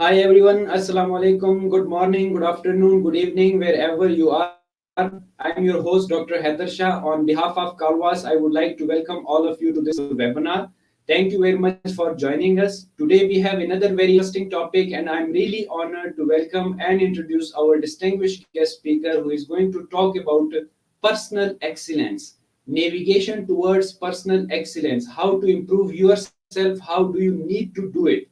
Hi everyone, Assalamu alaikum. Good morning, good afternoon, good evening, wherever you are. I'm your host, Dr. Haider Shah. On behalf of Kalwas, I would like to welcome all of you to this webinar. Thank you very much for joining us. Today we have another very interesting topic, and I'm really honored to welcome and introduce our distinguished guest speaker who is going to talk about personal excellence, navigation towards personal excellence, how to improve yourself, how do you need to do it.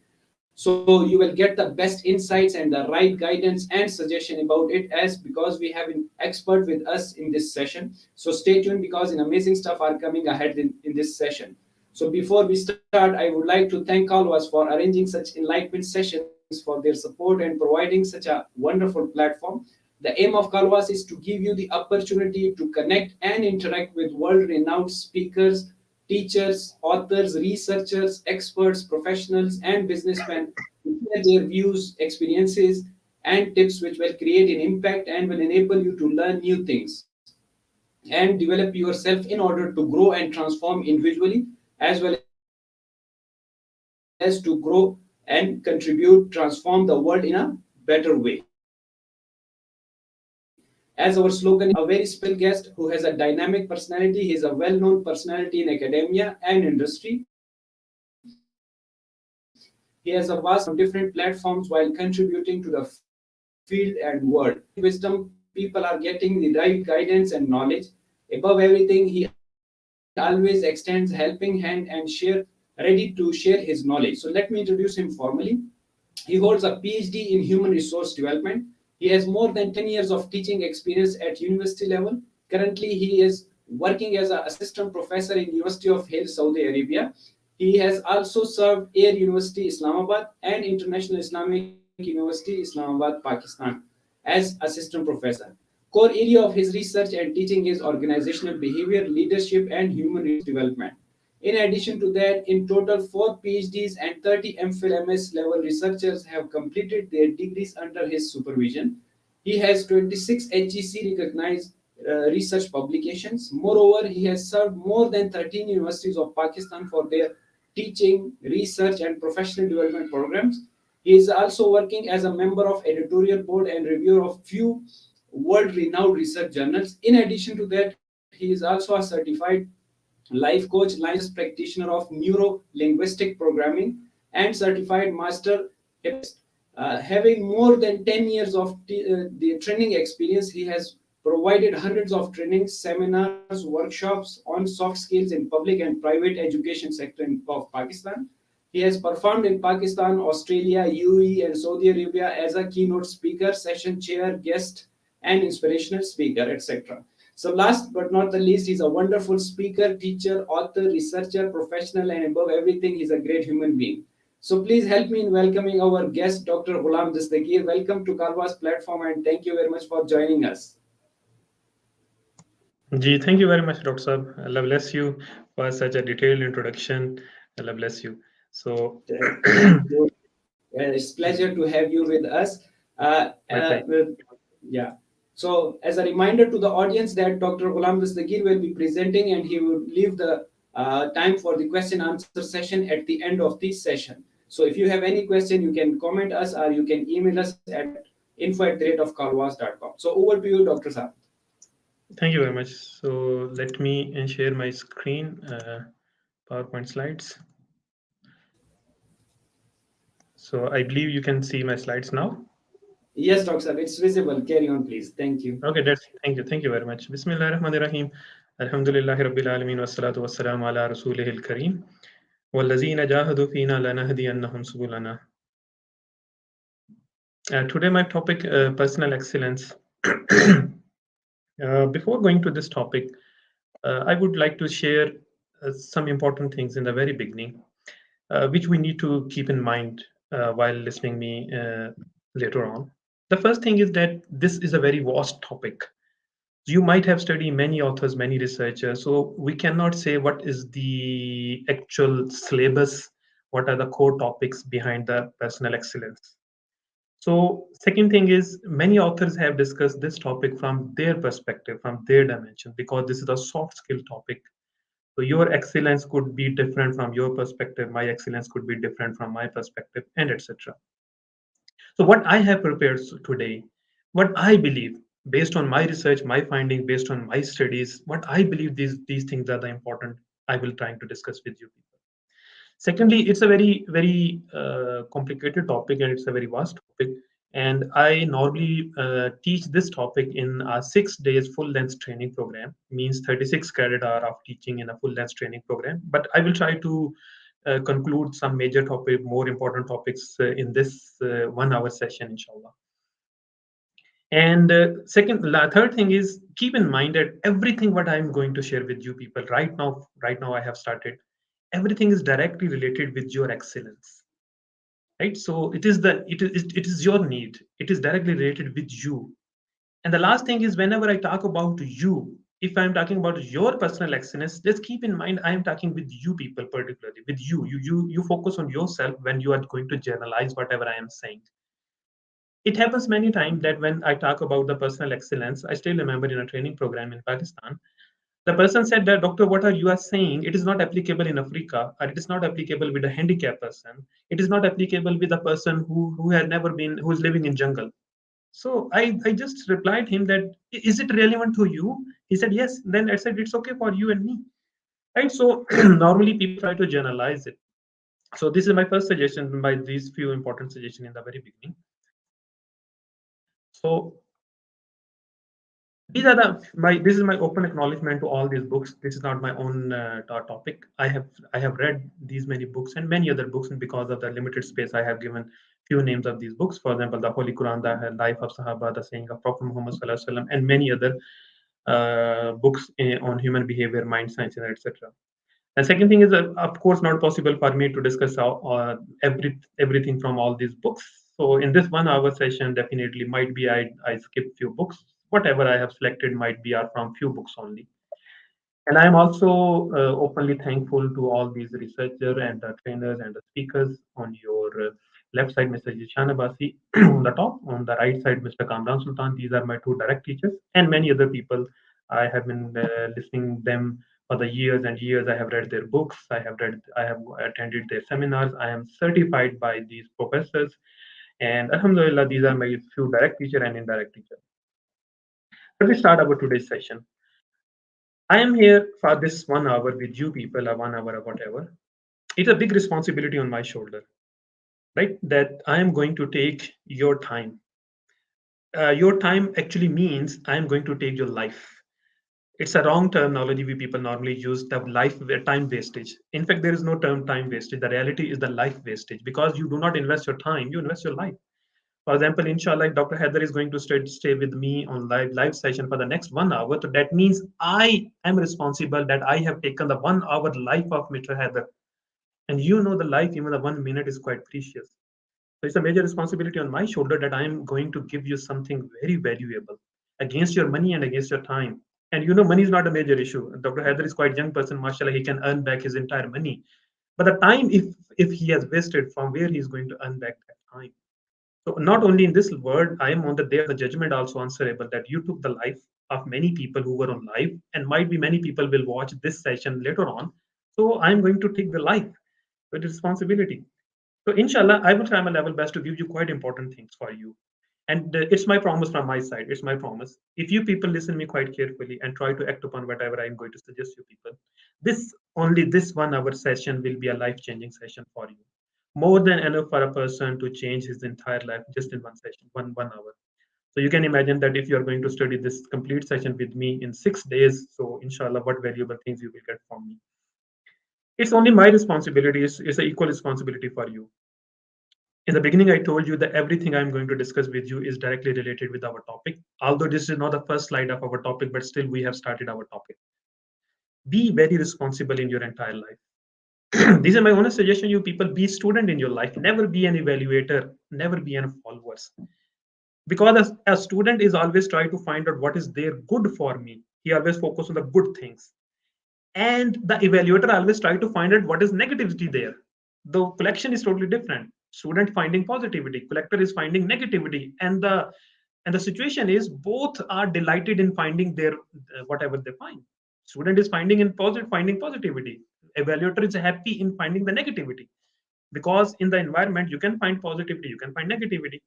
So you will get the best insights and the right guidance and suggestion about it, as because we have an expert with us in this session. So stay tuned because an amazing stuff are coming ahead in this session. So before we start, I would like to thank Kalwas for arranging such enlightenment sessions, for their support and providing such a wonderful platform. The aim of Kalwas is to give you the opportunity to connect and interact with world renowned speakers, teachers, authors, researchers, experts, professionals, and businessmen to share their views, experiences, and tips which will create an impact and will enable you to learn new things and develop yourself in order to grow and transform individually as well as to grow and contribute, transform the world in a better way. As our slogan is, we have a very special guest who has a dynamic personality. He is a well known personality in academia and industry. He has a vast knowledge on different platforms while contributing to the field and world. His wisdom, people are getting the right guidance and knowledge. Above everything, he always extends helping hand and ready to share his knowledge. So let me introduce him formally. He holds a PhD in Human Resource Development. He has more than 10 years of teaching experience at university level. Currently, he is working as an assistant professor in University of Hill, Saudi Arabia. He has also served Air University Islamabad and International Islamic University Islamabad, Pakistan as assistant professor. Core area of his research and teaching is organizational behavior, leadership, and human resource development. In addition to that, in total, 4 PhDs and 30 MPhil MS level researchers have completed their degrees under his supervision. He has 26 HEC recognized research publications. Moreover, he has served more than 13 universities of Pakistan for their teaching, research, and professional development programs. He is also working as a member of editorial board and reviewer of few world-renowned research journals. In addition to that, he is also a certified life coach, licensed practitioner of neuro linguistic programming, and certified master hypnotherapist. Having more than 10 years of the training experience, he has provided hundreds of trainings, seminars, workshops on soft skills in public and private education sector of Pakistan. He has performed in Pakistan, Australia, UAE, and Saudi Arabia as a keynote speaker, session chair, guest, and inspirational speaker, etc. So, last but not the least, he's a wonderful speaker, teacher, author, researcher, professional, and above everything, he's a great human being. So, please help me in welcoming our guest, Dr. Ghulam Dastagir. Welcome to Karwa's platform, and thank you very much for joining us. Ji, thank you very much, Dr. Saab. Allah bless you for such a detailed introduction. Allah bless you. So, Thank you. It's pleasure to have you with us. my pleasure. Yeah. So, as a reminder to the audience that Dr. Ghulam Dastagir will be presenting, and he will leave the time for the question answer session at the end of this session. So, if you have any question, you can comment us or you can email us at info@kalwas.com. So, over to you, Dr. Saab. Thank you very much. So, let me share my screen, PowerPoint slides. So, I believe you can see my slides now. Yes, Dr. Saab, it's visible. Carry on, please. Thank you. Okay, thank you very much. Bismillahirrahmanirrahim. Alhamdulillahi Rabbil Alameen wassalatu wassalamu ala rasulihil kareem. وَالَّذِينَ جَاهَدُوا فِينَا لَنَهْدِيَنَّهُمْ سُبُلَنَا. Today my topic, personal excellence. Before going to this topic, I would like to share some important things in the very beginning, which we need to keep in mind while listening me later on. The first thing is that this is a very vast topic. You might have studied many authors, many researchers, so we cannot say what is the actual syllabus, what are the core topics behind the personal excellence. So, second thing is many authors have discussed this topic from their perspective, from their dimension, because this is a soft skill topic. So your excellence could be different from your perspective, my excellence could be different from my perspective, and etc. So what I have prepared today, what I believe, based on my research, my finding, based on my studies, what I believe these things are the important. I will trying to discuss with you people. Secondly, it's a very complicated topic and it's a very vast topic. And I normally teach this topic in a 6 days full length training program, means 36 credit hour of teaching in a full length training program. But I will try to conclude some major topic, more important topics in this 1 hour session, inshallah. And third thing is keep in mind that everything what I'm going to share with you people right now I have started. Everything is directly related with your excellence, right? So it is your need. It is directly related with you. And the last thing is whenever I talk about you, if I'm talking about your personal excellence, just keep in mind I am talking with you people, particularly with you. You focus on yourself when you are going to generalize whatever I am saying. It happens many times that when I talk about the personal excellence, I still remember in a training program in Pakistan, the person said that, doctor, what are you are saying? It is not applicable in Africa, or it is not applicable with a handicapped person. It is not applicable with a person who has never been, who is living in jungle. So I just replied him that, is it relevant to you? He said, yes. Then I said, it's okay for you and me. Right. So normally people try to generalize it. So this is my first suggestion by these few important suggestions in the very beginning. So these are the my this is my open acknowledgement to all these books. This is not my own topic. I have read these many books and many other books, and because of the limited space I have given few names of these books. For example, the Holy Quran, the Life of Sahaba, the Saying of Prophet Muhammad Sallallahu Alaihi Wasallam, and many other books on human behavior, mind science, and etc. The second thing is, of course, not possible for me to discuss everything from all these books. So in this 1 hour session, definitely might be I skip few books. Whatever I have selected might be are from few books only. And I am also openly thankful to all these researchers and trainers and the speakers. On your left side, Mr. Jishan Abasi, on the top, on the right side, Mr. Kamran Sultan. These are my two direct teachers, and many other people. I have been listening them for the years and years. I have read their books. I have attended their seminars. I am certified by these professors, and Alhamdulillah, these are my few direct teacher and indirect teacher. Let me start our today's session. I am here for this 1 hour with you people, or 1 hour or whatever. It's a big responsibility on my shoulder, right? That I am going to take your time. Your time actually means I am going to take your life. It's a wrong terminology we people normally use, the life time wastage. In fact, there is no term time wastage. The reality is the life wastage, because you do not invest your time, you invest your life. For example, inshallah, Dr. Haider is going to stay with me on live session for the next 1 hour. So that means I am responsible that I have taken the 1 hour life of Mr. Haider. And you know the life, even the 1 minute is quite precious. So it's a major responsibility on my shoulder that I am going to give you something very valuable against your money and against your time. And you know, money is not a major issue. Dr. Haider is quite young person, mashallah, he can earn back his entire money. But the time, if he has wasted, from where he is going to earn back that time? So not only in this world, I am on the day of the judgment also answerable that you took the life of many people who were on live, and might be many people will watch this session later on. So I'm going to take the life with responsibility. So inshallah, I will try my level best to give you quite important things for you. And it's my promise from my side. It's my promise. If you people listen me quite carefully and try to act upon whatever I'm going to suggest you people, this 1 hour session will be a life-changing session for you. More than enough for a person to change his entire life just in one session, one hour. So you can imagine that if you are going to study this complete session with me in 6 days, so inshallah, what valuable things you will get from me. It's only my responsibility. It's an equal responsibility for you. In the beginning, I told you that everything I'm going to discuss with you is directly related with our topic. Although this is not the first slide of our topic, but still we have started our topic. Be very responsible in your entire life. This is my honest suggestion. You people, be student in your life. Never be an evaluator. Never be an followers. Because a student is always trying to find out what is there good for me. He always focus on the good things. And the evaluator always try to find out what is negativity there. The collection is totally different. Student finding positivity, collector is finding negativity, and the situation is both are delighted in finding their whatever they find. Student is finding positivity. Evaluator is happy in finding the negativity, because in the environment you can find positivity, you can find negativity.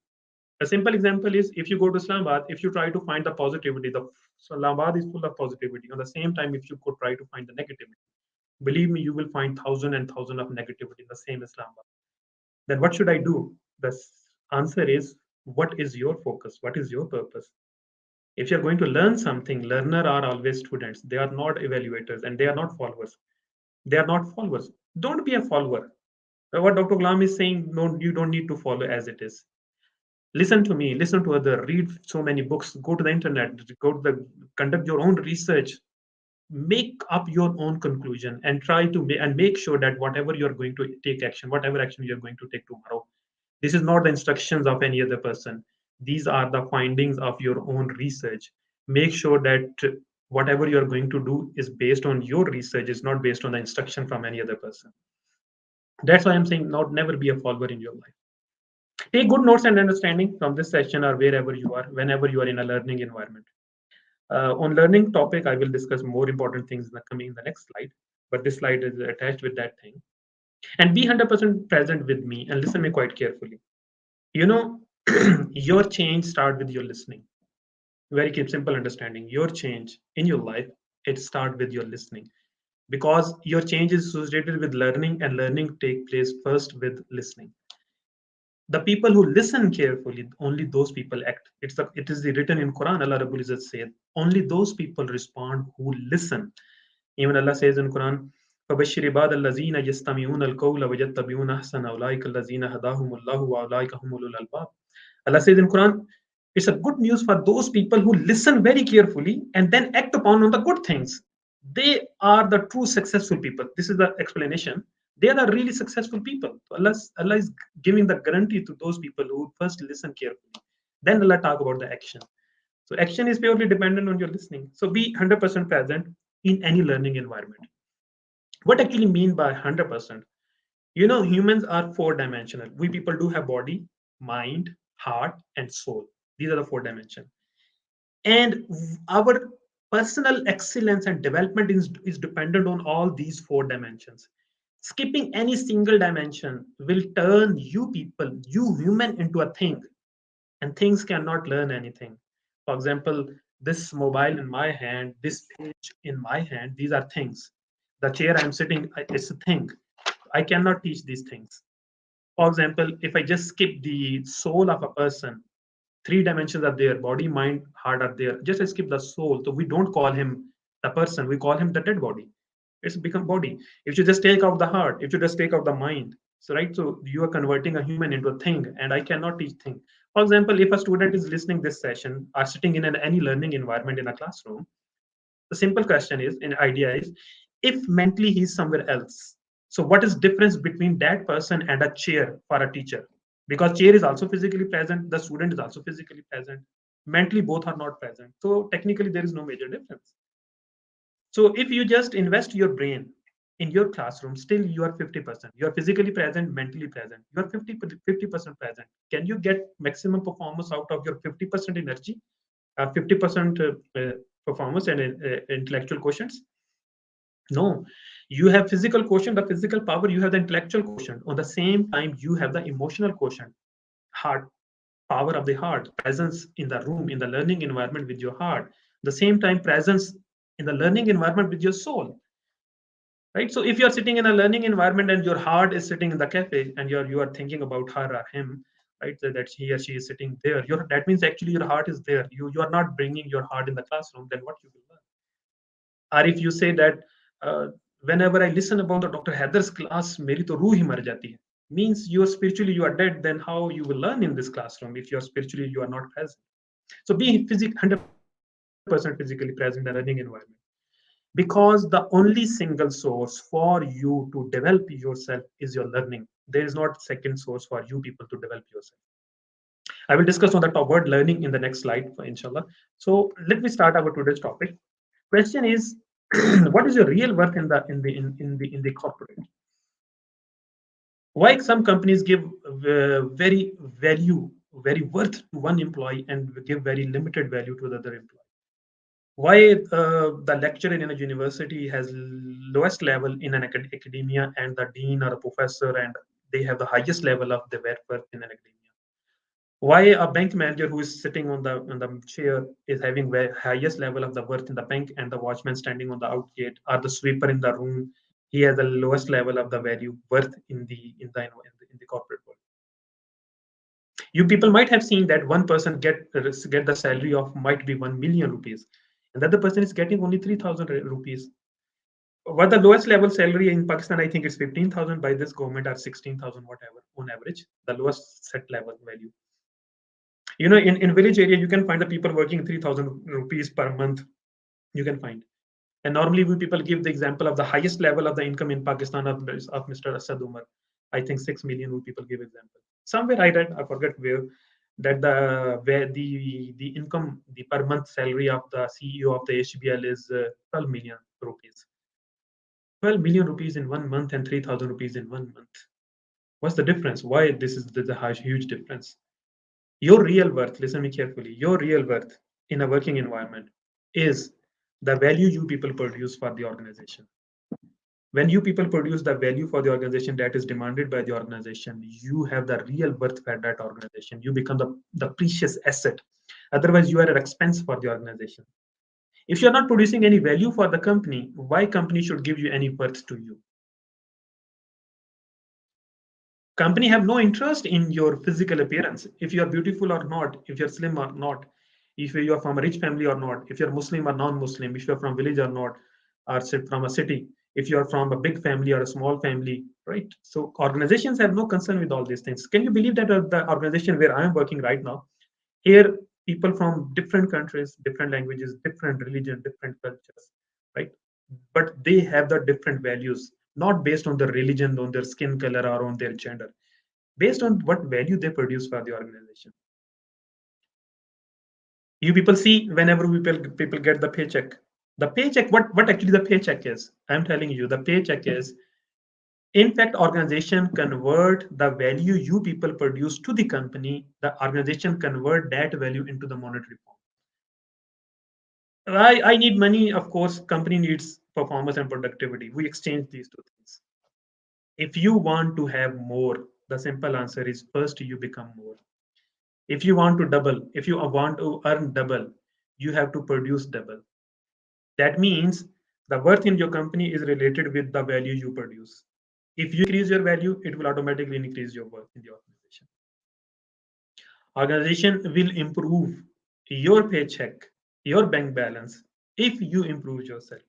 A simple example is if you go to Islamabad, if you try to find the positivity, so Islamabad is full of positivity. On the same time, if you could try to find the negativity, believe me, you will find thousand and thousand of negativity in the same Islamabad. Then what should I do? The answer is, what is your focus? What is your purpose? If you're going to learn something, learner are always students. They are not evaluators and they are not followers. They are not followers. Don't be a follower. What Dr. Ghulam is saying, no, you don't need to follow as it is. Listen to me, listen to other, read so many books, go to the internet, go to the conduct your own research, make up your own conclusion and try to and make sure that whatever you're going to take action, whatever action you're going to take tomorrow, this is not the instructions of any other person. These are the findings of your own research. Make sure that whatever you're going to do is based on your research, is not based on the instruction from any other person. That's why I'm saying not never be a follower in your life. Take good notes and understanding from this session or wherever you are, whenever you are in a learning environment. On learning topic, I will discuss more important things in the coming in the next slide, but this slide is attached with that thing. And be 100% present with me and listen me quite carefully. You know, your change start with your listening. Very simple understanding. Your change in your life, it start with your listening, because your change is associated with learning, and learning take place first with listening. The people who listen carefully, only those people act. It is the written in Quran. Allah Rabbul Izzat said, only those people respond who listen. Even Allah says in Quran, فَبَشِّرِ عِبَادَ الَّذِينَ يَسْتَمِعُونَ الْقَوْلَ وَيَتَّبِعُونَ أَحْسَنَ أُولَٰئِكَ الَّذِينَ هَدَاهُمُ اللَّهُ وَأُولَٰئِكَ هُمُ أُولُو الْأَلْبَابِ. Allah says in Quran, it's a good news for those people who listen very carefully and then act upon on the good things. They are the true successful people. This is the explanation. They are the really successful people. So Allah is giving the guarantee to those people who first listen carefully. Then Allah talk about the action. So action is purely dependent on your listening. So be 100% present in any learning environment. What actually mean by 100%? You know, humans are four dimensional. We people do have body, mind, heart, and soul. These are the four dimensions. And our personal excellence and development is dependent on all these four dimensions. Skipping any single dimension will turn you people, you human, into a thing, and things cannot learn anything. For example, this mobile in my hand, this page in my hand, these are things. The chair I'm sitting is a thing. I cannot teach these things. For example, if I just skip the soul of a person, three dimensions are there: body, mind, heart are there. Just I skip the soul, so we don't call him the person, we call him the dead body. It's become body. If you just take out the heart, if you just take out the mind, so right, so you are converting a human into a thing, and I cannot teach thing. For example, if a student is listening this session or sitting in any learning environment in a classroom, the simple question is, an idea is, if mentally he's somewhere else, so what is difference between that person and a chair for a teacher? Because chair is also physically present, the student is also physically present, mentally both are not present, so technically there is no major difference. So if you just invest your brain in your classroom, still you are 50%. You are physically present, mentally present. You are 50% present. Can you get maximum performance out of your 50% energy, 50% performance and intellectual quotients? No. You have physical quotient, the physical power, you have the intellectual quotient. On the same time, you have the emotional quotient, heart, power of the heart, presence in the room, in the learning environment with your heart. The same time, presence in the learning environment with your soul. Right. So if you're sitting in a learning environment and your heart is sitting in the cafe and you are thinking about her or him, right, that he or she is sitting there, that means actually your heart is there. You are not bringing your heart in the classroom. Then what you will learn? Or if you say that whenever I listen about the Dr. Haider's class, meri to rooh hi mar jati hai, means you are spiritually you are dead. Then how you will learn in this classroom if you are spiritually you are not present? So be 100% physically present in the learning environment, because the only single source for you to develop yourself is your learning. There is not second source for you people to develop yourself. I will discuss on the top word learning in the next slide, inshallah. So let me start our today's topic. Question is, what is your real worth in the corporate? Why some companies give very value, very worth to one employee and give very limited value to the other employee? Why the lecturer in a university has lowest level in an academia, and the dean or a professor, and they have the highest level of the worth in an academia? Why a bank manager who is sitting on the chair is having the highest level of the worth in the bank, and the watchman standing on the out gate, or the sweeper in the room, he has the lowest level of the value worth in the corporate world. You people might have seen that one person get the salary of might be 1 million rupees, and the other person is getting only 3,000 rupees. What the lowest level salary in Pakistan, I think, is 15,000 by this government, or 16,000, whatever, on average, the lowest set level value. In village area, you can find the people working 3,000 rupees per month. You can find. And normally, we people give the example of the highest level of the income in Pakistan of Mr. Asad Umar. I think 6 million we people give example. Somewhere I read, I forget where, that where the income, the per month salary of the CEO of the HBL is 12 million rupees. 12 million rupees in 1 month and 3,000 rupees in 1 month. What's the difference? Why this is the huge difference? Your real worth, listen me carefully, your real worth in a working environment is the value you people produce for the organization. When you people produce the value for the organization that is demanded by the organization, you have the real worth for that organization. You become the precious asset. Otherwise, you are an expense for the organization. If you're not producing any value for the company, why company should give you any worth to you? Company have no interest in your physical appearance, if you are beautiful or not, if you're slim or not, if you are from a rich family or not, if you're Muslim or non-Muslim, if you're from village or not, or from a city, if you're from a big family or a small family, right? So organizations have no concern with all these things. Can you believe that the organization where I am working right now, here people from different countries, different languages, different religion, different cultures, right? But they have the different values, not based on their religion, on their skin color, or on their gender, based on what value they produce for the organization. You people see, whenever people get the paycheck, what actually the paycheck is, I'm telling you, the paycheck is, in fact, organization convert the value you people produce to the company, the organization convert that value into the monetary form. I need money, of course, company needs performance and productivity. We exchange these two things. If you want to have more, the simple answer is, first you become more. If you want to double, if you want to earn double, you have to produce double. That means the worth in your company is related with the value you produce. If you increase your value, it will automatically increase your worth in the organization. Organization will improve your paycheck, your bank balance, if you improve yourself.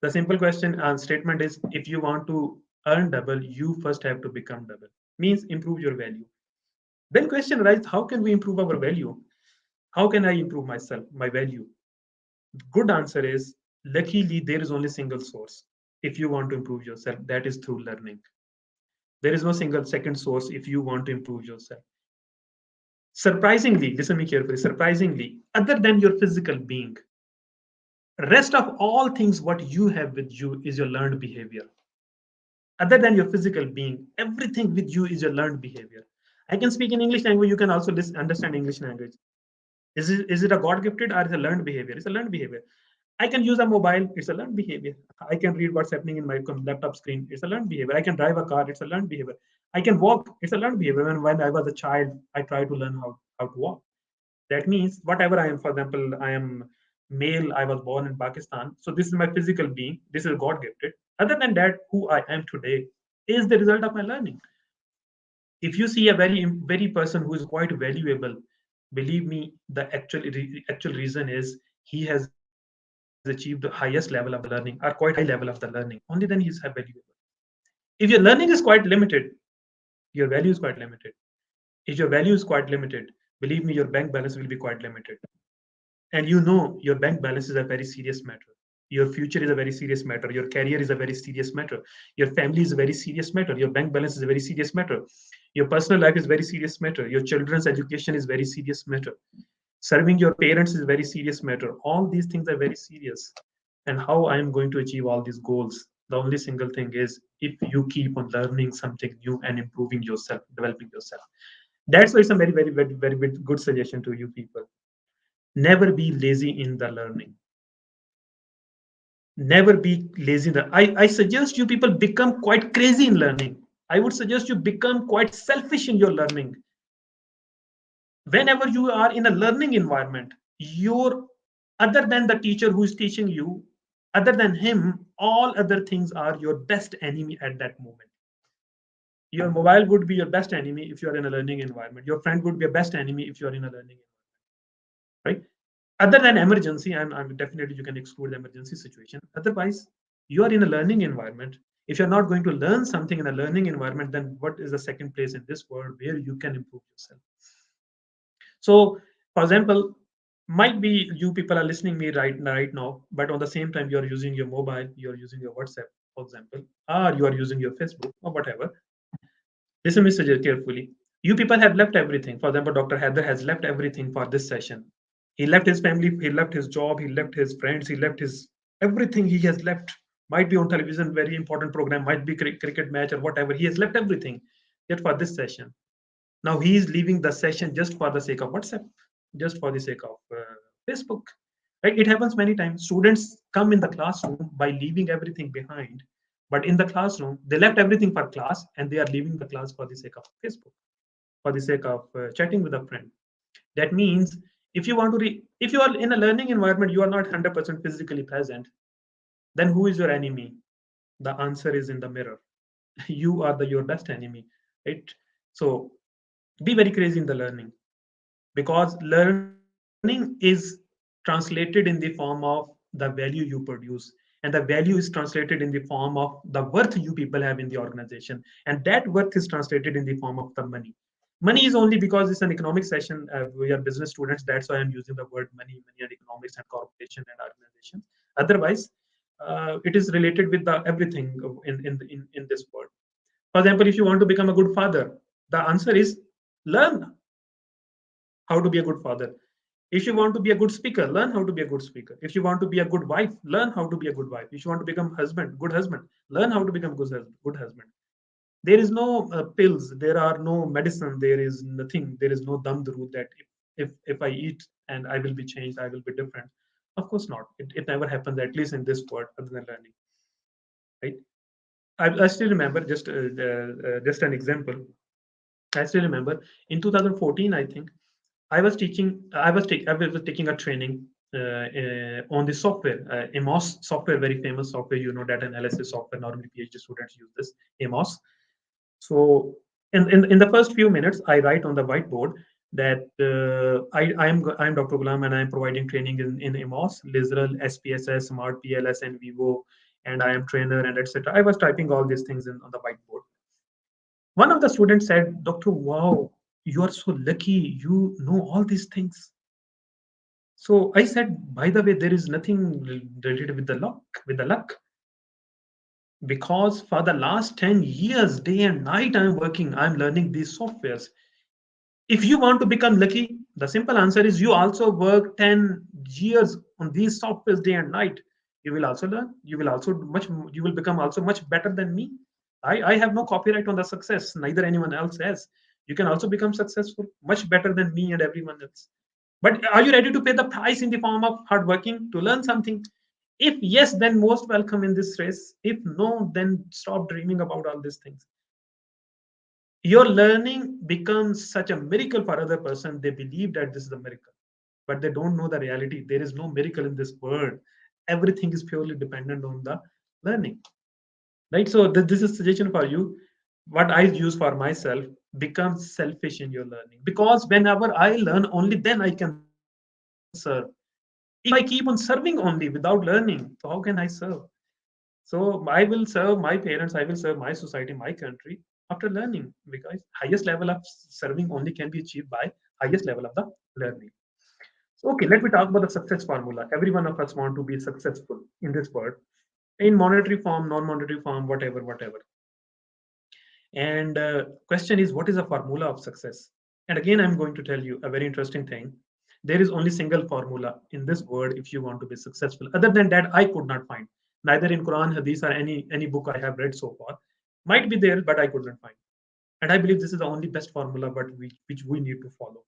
The simple question and statement is, if you want to earn double, you first have to become double. Means improve your value. Then question arises, how can we improve our value? How can I improve myself, my value? Good answer is, luckily there is only single source. If you want to improve yourself, that is through learning. There is no single second source if you want to improve yourself. Surprisingly, listen me carefully, surprisingly, other than your physical being, rest of all things what you have with you is your learned behavior. Other than your physical being, everything with you is your learned behavior. I can speak in English language, you can also understand English language. Is it a God gifted or is it a learned behavior? It's a learned behavior. I can use a mobile, it's a learned behavior. I can read what's happening in my laptop screen, it's a learned behavior. I can drive a car, it's a learned behavior. I can walk, it's a learned behavior. When I was a child, I tried to learn how to walk. That means whatever I am, for example, I am male, I was born in Pakistan. So this is my physical being, this is God gifted. Other than that, who I am today is the result of my learning. If you see a very person who is quite valuable, believe me, the actual reason is he has achieved the highest level of the learning, or quite high level of the learning. Only then he's valuable. If your learning is quite limited, your value is quite limited. If your value is quite limited, believe me, your bank balance will be quite limited. And you know your bank balance is a very serious matter. Your future is a very serious matter. Your career is a very serious matter. Your family is a very serious matter. Your bank balance is a very serious matter. Your personal life is very serious matter. Your children's education is very serious matter. Serving your parents is a very serious matter. All these things are very serious. And how I am going to achieve all these goals, the only single thing is, if you keep on learning something new and improving yourself, developing yourself. That's why it's a very good suggestion to you people. Never be lazy in the learning. Never be lazy in the, I suggest you people become quite crazy in learning. I would suggest you become quite selfish in your learning. Whenever you are in a learning environment, your other than the teacher who is teaching you, other than him, all other things are your best enemy at that moment. Your mobile would be your best enemy if you are in a learning environment. Your friend would be a best enemy if you are in a learning environment, right? Other than emergency, I'm definitely, you can exclude the emergency situation. Otherwise, you are in a learning environment. If you're not going to learn something in a learning environment, then what is the second place in this world where you can improve yourself? So, for example, might be you people are listening me right now, but on the same time you are using your mobile, you are using your WhatsApp, for example, or you are using your Facebook or whatever. Listen me carefully. You people have left everything. For example, Dr. Haider has left everything for this session. He left his family, he left his job, he left his friends, he left his everything. He has left. Might be on television, very important program, might be cricket match or whatever. He has left everything yet for this session. Now he is leaving the session just for the sake of WhatsApp, just for the sake of Facebook. Right? It happens many times. Students come in the classroom by leaving everything behind, but in the classroom they left everything for class and they are leaving the class for the sake of Facebook, for the sake of chatting with a friend. That means if you want to, if you are in a learning environment, you are not 100% physically present. Then who is your enemy? The answer is in the mirror. You are your best enemy, right? So be very crazy in the learning, because learning is translated in the form of the value you produce, and the value is translated in the form of the worth you people have in the organization, and that worth is translated in the form of the money. Money is only because it's an economic session, we are business students, that's why I'm using the word money and economics and corporation and organization. Otherwise it is related with the everything in this world. For example, if you want to become a good father, the answer is learn how to be a good father. If you want to be a good speaker, learn how to be a good speaker. If you want to be a good wife, learn how to be a good wife. If you want to become good husband, learn how to become good husband. There is no pills, there are no medicine, there is nothing, there is no damdru that if I eat and I will be changed, I will be different. Of course not. It never happens, at least in this world, other than learning, right? I still remember just an example. I still remember in 2014, I think I was taking a training on the software, AMOS software, very famous software, data analysis software. Normally, PhD students use this AMOS. So, in the first few minutes, I write on the whiteboard that I'm Dr. Gulam and I'm providing training in AMOS, Literal, SPSS, Smart PLS, and Vivo, and I am trainer and etc. I was typing all these things on the whiteboard. One of the students said, Dr. Wow, you are so lucky. You know all these things. So I said, by the way, there is nothing related with the luck, because for the last 10 years, day and night, I'm working, I'm learning these softwares. If you want to become lucky, the simple answer is you also work 10 years on these softwares day and night. You will also learn, you will become also much better than me. I have no copyright on the success, neither anyone else has. You can also become successful, much better than me and everyone else. But are you ready to pay the price in the form of hard working to learn something? If yes, then most welcome in this race. If no, then stop dreaming about all these things. Your learning becomes such a miracle for other person. They believe that this is a miracle, but they don't know the reality. There is no miracle in this world. Everything is purely dependent on the learning, right? So this is a suggestion for you. What I use for myself: become selfish in your learning, because whenever I learn, only then I can serve. If I keep on serving only without learning, so how can I serve? So I will serve my parents, I will serve my society, my country after learning, because highest level of serving only can be achieved by highest level of the learning. So, okay, let me talk about the success formula. Every one of us want to be successful in this world, in monetary form, non-monetary form, whatever. And question is, what is the formula of success? And again, I'm going to tell you a very interesting thing. There is only single formula in this world if you want to be successful. Other than that, I could not find, neither in Quran, Hadith, or any book I have read so far. Might be there, but I could not find. And I believe this is the only best formula, but which we need to follow.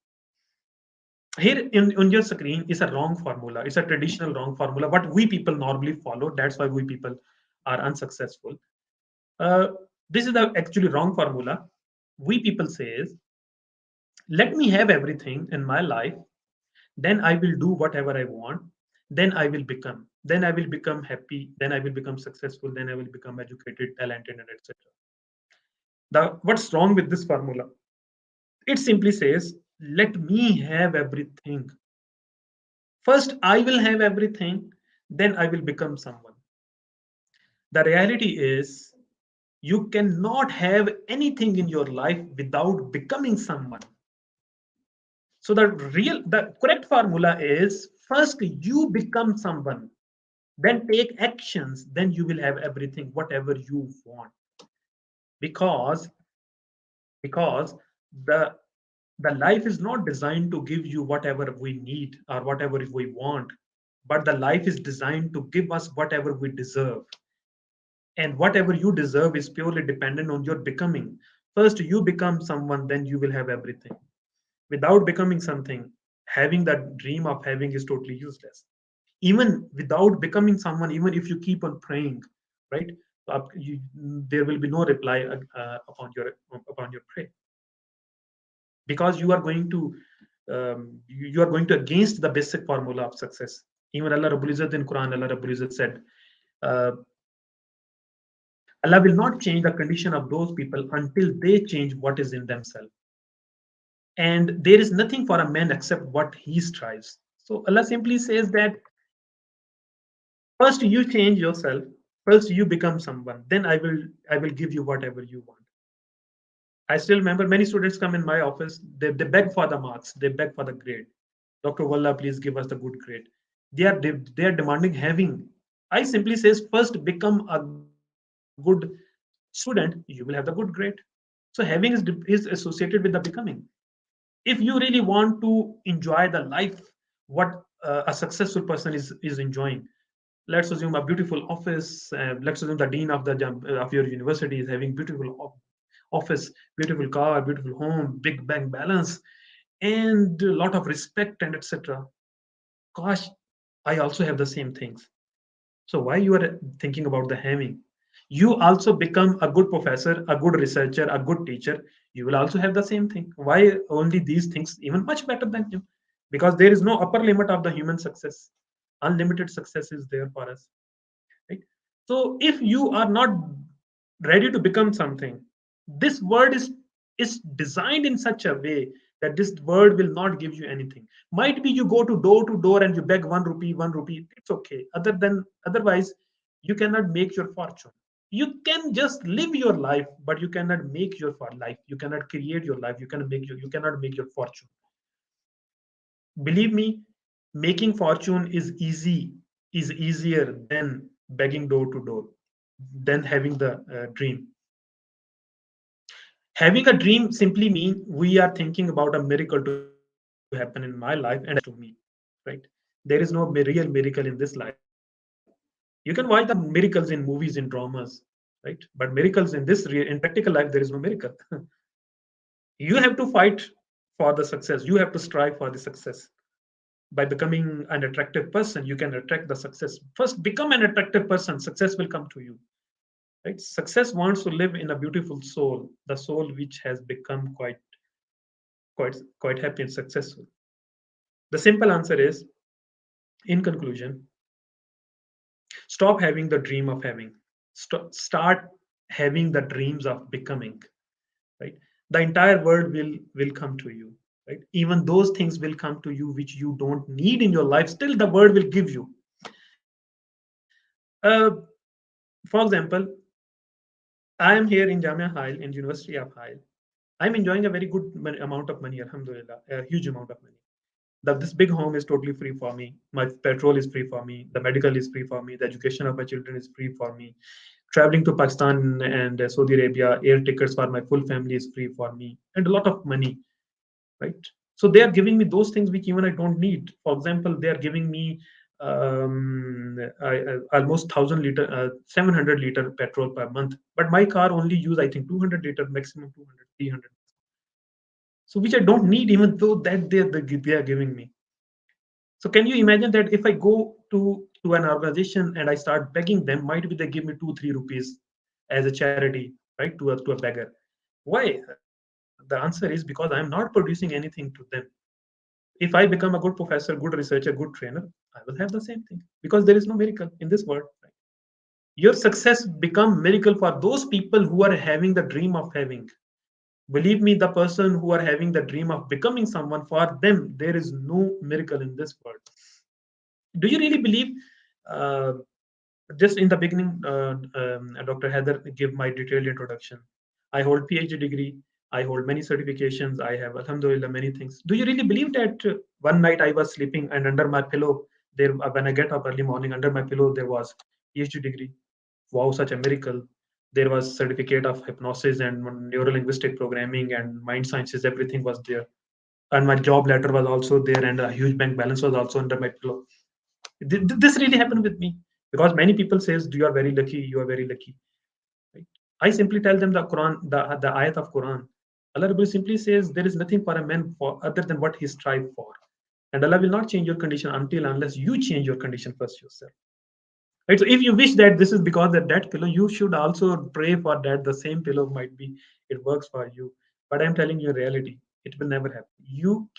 Here on your screen is a wrong formula. It's a traditional wrong formula, what we people normally follow. That's why we people are unsuccessful. Uh, this is the actually wrong formula. We people says Let me have everything in my life, then I will do whatever I want, then I will become, then I will become happy, then I will become successful, then I will become educated, talented, and etc. The what's wrong with this formula? It simply says, let me have everything. First, I will have everything, then I will become someone. The reality is, you cannot have anything in your life without becoming someone. So the correct formula is, first you become someone, then take actions, then you will have everything, whatever you want. Because because the the life is not designed to give you whatever we need or whatever we want, but the life is designed to give us whatever we deserve. And whatever you deserve is purely dependent on your becoming. First you become someone, then you will have everything. Without becoming something, having that dream of having is totally useless. Even without becoming someone, even if you keep on praying, right, you, there will be no reply upon your prayer, because you are going to you are going to against the basic formula of success. Even Allah Rabbul Izzat in Quran, Allah Rabbul Izzat said, uh, Allah will not change the condition of those people until they change what is in themselves. And there is nothing for a man except what he strives. So Allah simply says that first you change yourself, first you become someone, then I will give you whatever you want. I still remember many students come in my office, they beg for the marks, they beg for the grade. Dr. Walla, please give us the good grade. They are demanding having. I simply says, first become a good student, you will have the good grade. So having is associated with the becoming. If you really want to enjoy the life, what a successful person is enjoying, let's assume a beautiful office, let's assume the dean of your university is having beautiful office, beautiful car, beautiful home, big bank balance, and a lot of respect and etc. Gosh, I also have the same things. So why you are thinking about the having? You also become a good professor, a good researcher, a good teacher. You will also have the same thing. Why only these things even much better than him? Because there is no upper limit of the human success. Unlimited success is there for us, right? So if you are not ready to become something, this word is designed in such a way that this word will not give you anything. Might be you go to door and you beg 1 rupee, 1 rupee, it's okay. Otherwise you cannot make your fortune. You can just live your life, but you cannot make your life, you cannot create your life, you cannot make your fortune. Believe me, making fortune is easier than begging door to door, than having the dream. Having a dream simply means we are thinking about a miracle to happen in my life and to me, right? There is no real miracle in this life. You can watch the miracles in movies, in dramas, right? But miracles in practical life, there is no miracle. You have to fight for the success. You have to strive for the success. By becoming an attractive person, you can attract the success. First become an attractive person, success will come to you, right? Success wants to live in a beautiful soul, the soul which has become quite happy and successful. The simple answer is, in conclusion, stop having the dream of having, start having the dreams of becoming, right? The entire world will come to you, right? Even those things will come to you which you don't need in your life, still the world will give you. uh, for example, I am here in Jamia Hile, in University of Hile. I'm enjoying a very good amount of money, alhamdulillah, a huge amount of money. This big home is totally free for me. My petrol is free for me. The medical is free for me. The education of my children is free for me. Traveling to Pakistan and Saudi Arabia, air tickets for my full family is free for me, and a lot of money, right? So they are giving me those things which even I don't need. For example, they are giving me almost 1,000 liter, 700 liter petrol per month. But my car only use, I think, 200 liter, maximum 200, 300. So which I don't need, even though that they are giving me. So can you imagine that if I go to an organization and I start begging them, might be they give me 2 3 rupees as a charity, right, to a beggar. Why? The answer is because I am not producing anything to them. If I become a good professor, good researcher, good trainer, I will have the same thing because there is no miracle in this world. Right? Your success become miracle for those people who are having the dream of having. Believe me, the person who are having the dream of becoming someone, for them there is no miracle in this world. Do you really believe? Uh, just in the beginning, Dr. Haider give my detailed introduction. I hold PhD degree. I hold many certifications. I have, alhamdulillah, many things. Do you really believe that one night I was sleeping and under my pillow, there, when I get up early morning, under my pillow there was PhD degree. Wow, such a miracle. There was certificate of hypnosis and neuro linguistic programming and mind sciences. Everything was there, and my job letter was also there, and a huge bank balance was also under my pillow. This really happened with me because many people says you are very lucky, you are very lucky, right? I simply tell them the Quran, the ayat of Quran. Allah Rabbi simply says there is nothing for a man for other than what he strive for, and Allah will not change your condition until unless you change your condition first yourself. Right. So if you wish that this is because of that pillow, you should also pray for that. The same pillow might be it works for you. But I'm telling you reality, it will never happen. You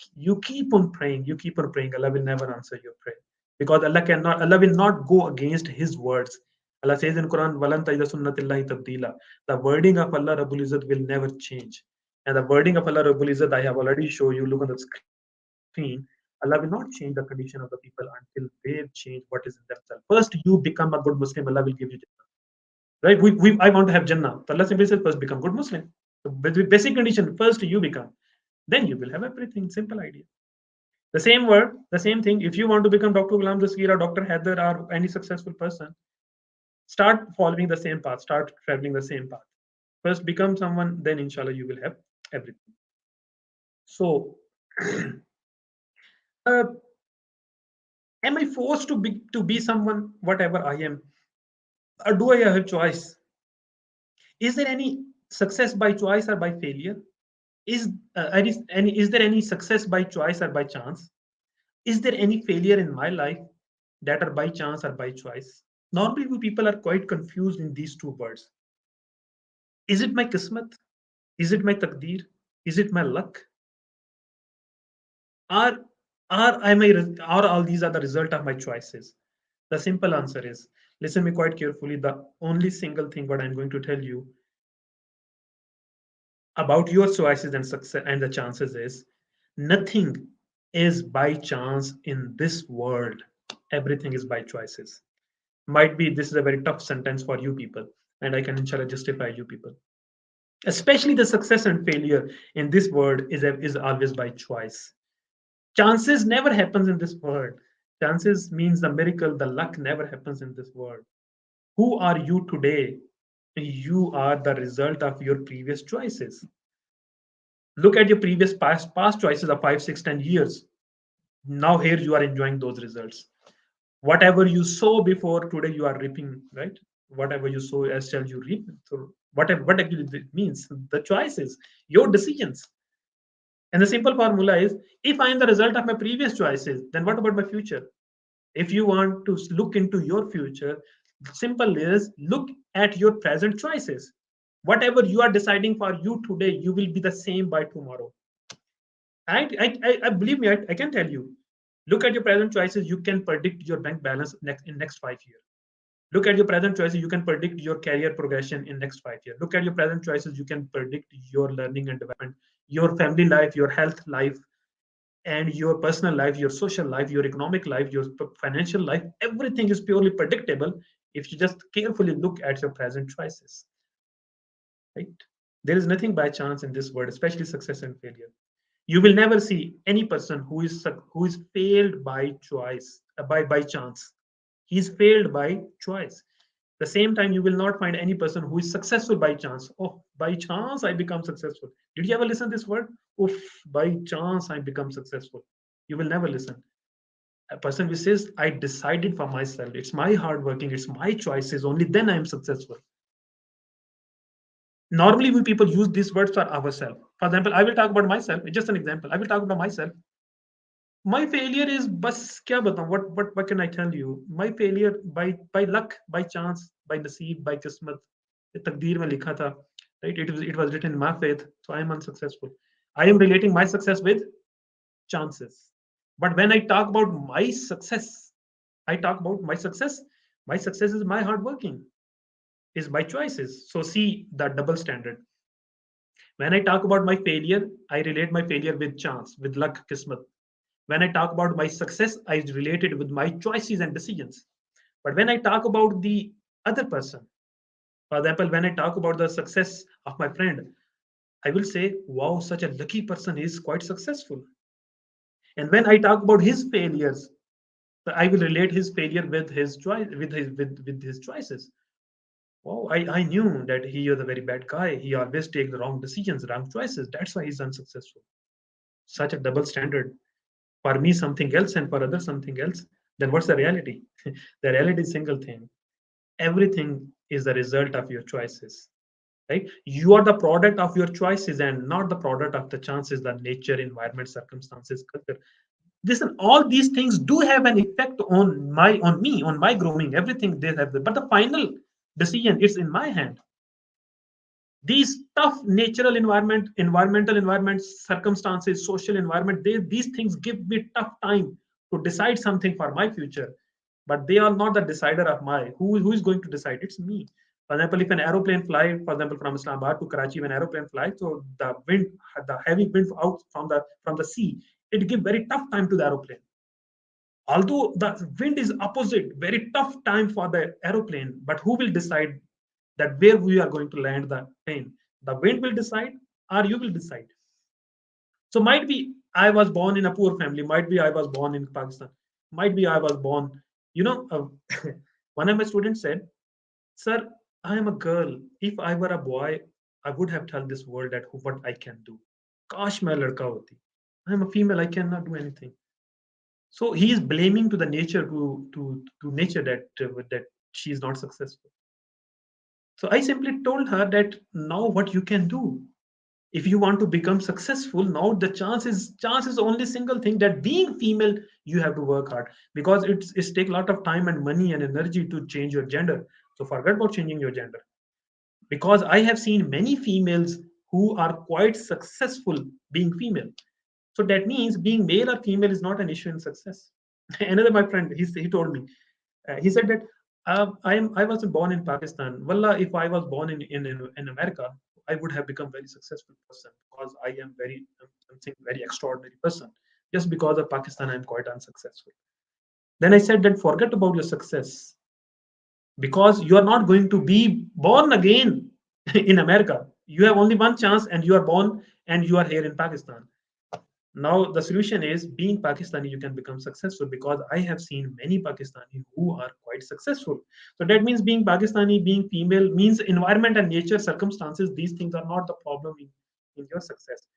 keep on praying, you keep on praying, Allah will never answer your prayer. Because Allah will not go against his words. Allah says in Quran, Walan tajida sunnatillahi tabdila. The wording of Allah Rabbul Izzat will never change. And the wording of Allah Rabbul Izzat, I have already shown you, look on the screen. Allah will not change the condition of the people until they change what is in themselves. First, you become a good Muslim, Allah will give you Jannah. Right? I want to have Jannah. So Allah simply says, first become good Muslim. So basic condition, first you become. Then you will have everything. Simple idea. The same word, the same thing. If you want to become Dr. Ghulam Dasgir or Dr. Haider or any successful person, start following the same path, start traveling the same path. First become someone, then inshallah you will have everything. So, uh, am I forced to be someone whatever I am, or do I have a choice? Is there any success by choice or by failure? Is there any success by choice or by chance? Is there any failure in my life that are by chance or by choice? Normally, we people are quite confused in these two words. Is it my kismet? Is it my takdir? Is it my luck? Are are all these are the result of my choices? The simple answer is, listen me quite carefully. The only single thing what I'm going to tell you about your choices and success and the chances is nothing is by chance in this world. Everything is by choices. Might be this is a very tough sentence for you people, and I can inshallah justify you people. Especially the success and failure in this world is always by choice. Chances never happens in this world. Chances means the miracle, the luck never happens in this world. Who are you today? You are the result of your previous choices. Look at your previous past choices of 5, 6, 10 years. Now here you are enjoying those results. Whatever you sow before today, you are reaping, right? Whatever you sow, as shall you reap. So what actually it means? The choices, your decisions. And the simple formula is: if I am the result of my previous choices, then what about my future? If you want to look into your future, simple is look at your present choices. Whatever you are deciding for you today, you will be the same by tomorrow. I believe me, I can tell you. Look at your present choices. You can predict your bank balance next 5 years. Look at your present choices. You can predict your career progression in next 5 years. Look at your present choices. You can predict your learning and development, your family life, your health life, and your personal life, your social life, your economic life, your financial life. Everything is purely predictable if you just carefully look at your present choices. Right? There is nothing by chance in this world, especially success and failure. You will never see any person who is failed by choice, by chance. He's failed by choice. The same time, you will not find any person who is successful by chance. Oh, by chance I become successful. Did you ever listen to this word? Oof, by chance I become successful. You will never listen. A person who says, I decided for myself, it's my hard working, it's my choices, only then I am successful. Normally, we people use these words for ourselves. For example, I will talk about myself. Just an example. I will talk about myself. My failure is bas kya batau, what can I tell you? My failure by luck, by chance, by naseeb, by kismat, takdeer mein likha tha. right? It was written in my faith, so I am unsuccessful. I am relating my success with chances. But when I talk about my success, I talk about my success. My success is my hard working, is my choices. So see the double standard. When I talk about my failure, I relate my failure with chance, with luck, kismet. When I talk about my success, I relate it with my choices and decisions. But when I talk about the other person, for example, when I talk about the success of my friend, I will say, wow, such a lucky person is quite successful. And when I talk about his failures, I will relate his failure with his choice, with his choices. Oh, I knew that he was a very bad guy. He always takes the wrong decisions, wrong choices. That's why he's unsuccessful. Such a double standard. For me, something else, and for others, something else. Then what's the reality? The reality is single thing. Everything is the result of your choices, right? You are the product of your choices and not the product of the chances, the nature, environment, circumstances, culture. Listen, all these things do have an effect on me, on my grooming, everything they have, but the final decision is in my hand. These tough natural environmental environments, circumstances, social environment, these things give me tough time to decide something for my future. But they are not the decider of my who is going to decide. It's me. For example, if an aeroplane fly, for example, from Islamabad to Karachi, when aeroplane fly, so the heavy wind out from the sea, it give very tough time to the aeroplane. Although the wind is opposite, very tough time for the aeroplane, but who will decide that where we are going to land the plane? The wind will decide, or you will decide. So might be I was born in a poor family, might be I was born in Pakistan, might be I was born, you know, one of my students said, sir, I am a girl. If I were a boy, I would have told this world that what I can do. Kash main ladka hoti. I am a female, I cannot do anything. So he is blaming to the nature to nature that she is not successful. So I simply told her that now what you can do, if you want to become successful, now the chance is only single thing, that being female you have to work hard, because it's take a lot of time and money and energy to change your gender. So forget about changing your gender, because I have seen many females who are quite successful being female. So that means being male or female is not an issue in success. Another my friend, he told me, he said that I was born in Pakistan. Wallah, if I was born in America, I would have become very successful person, because I am very something very extraordinary person. Just because of Pakistan, I am quite unsuccessful. Then I said that forget about your success, because you are not going to be born again in America. You have only one chance, and you are born and you are here in Pakistan. Now the solution is being Pakistani, you can become successful, because I have seen many Pakistani who are quite successful. So that means being Pakistani, being female, means environment and nature, circumstances, these things are not the problem in your success.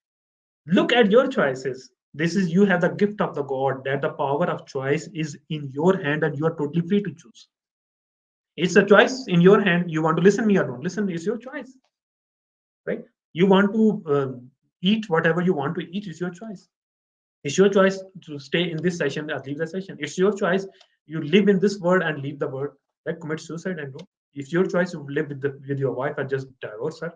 Look at your choices. This is, you have the gift of the God, that the power of choice is in your hand and you are totally free to choose. It's a choice in your hand. You want to listen me or don't listen, it's your choice, right? You want to eat whatever you want to eat, it's your choice. It's your choice to stay in this session or leave the session. It's your choice. You live in this world and leave the world. Like commit suicide and go. It's your choice to live with your wife and just divorce her.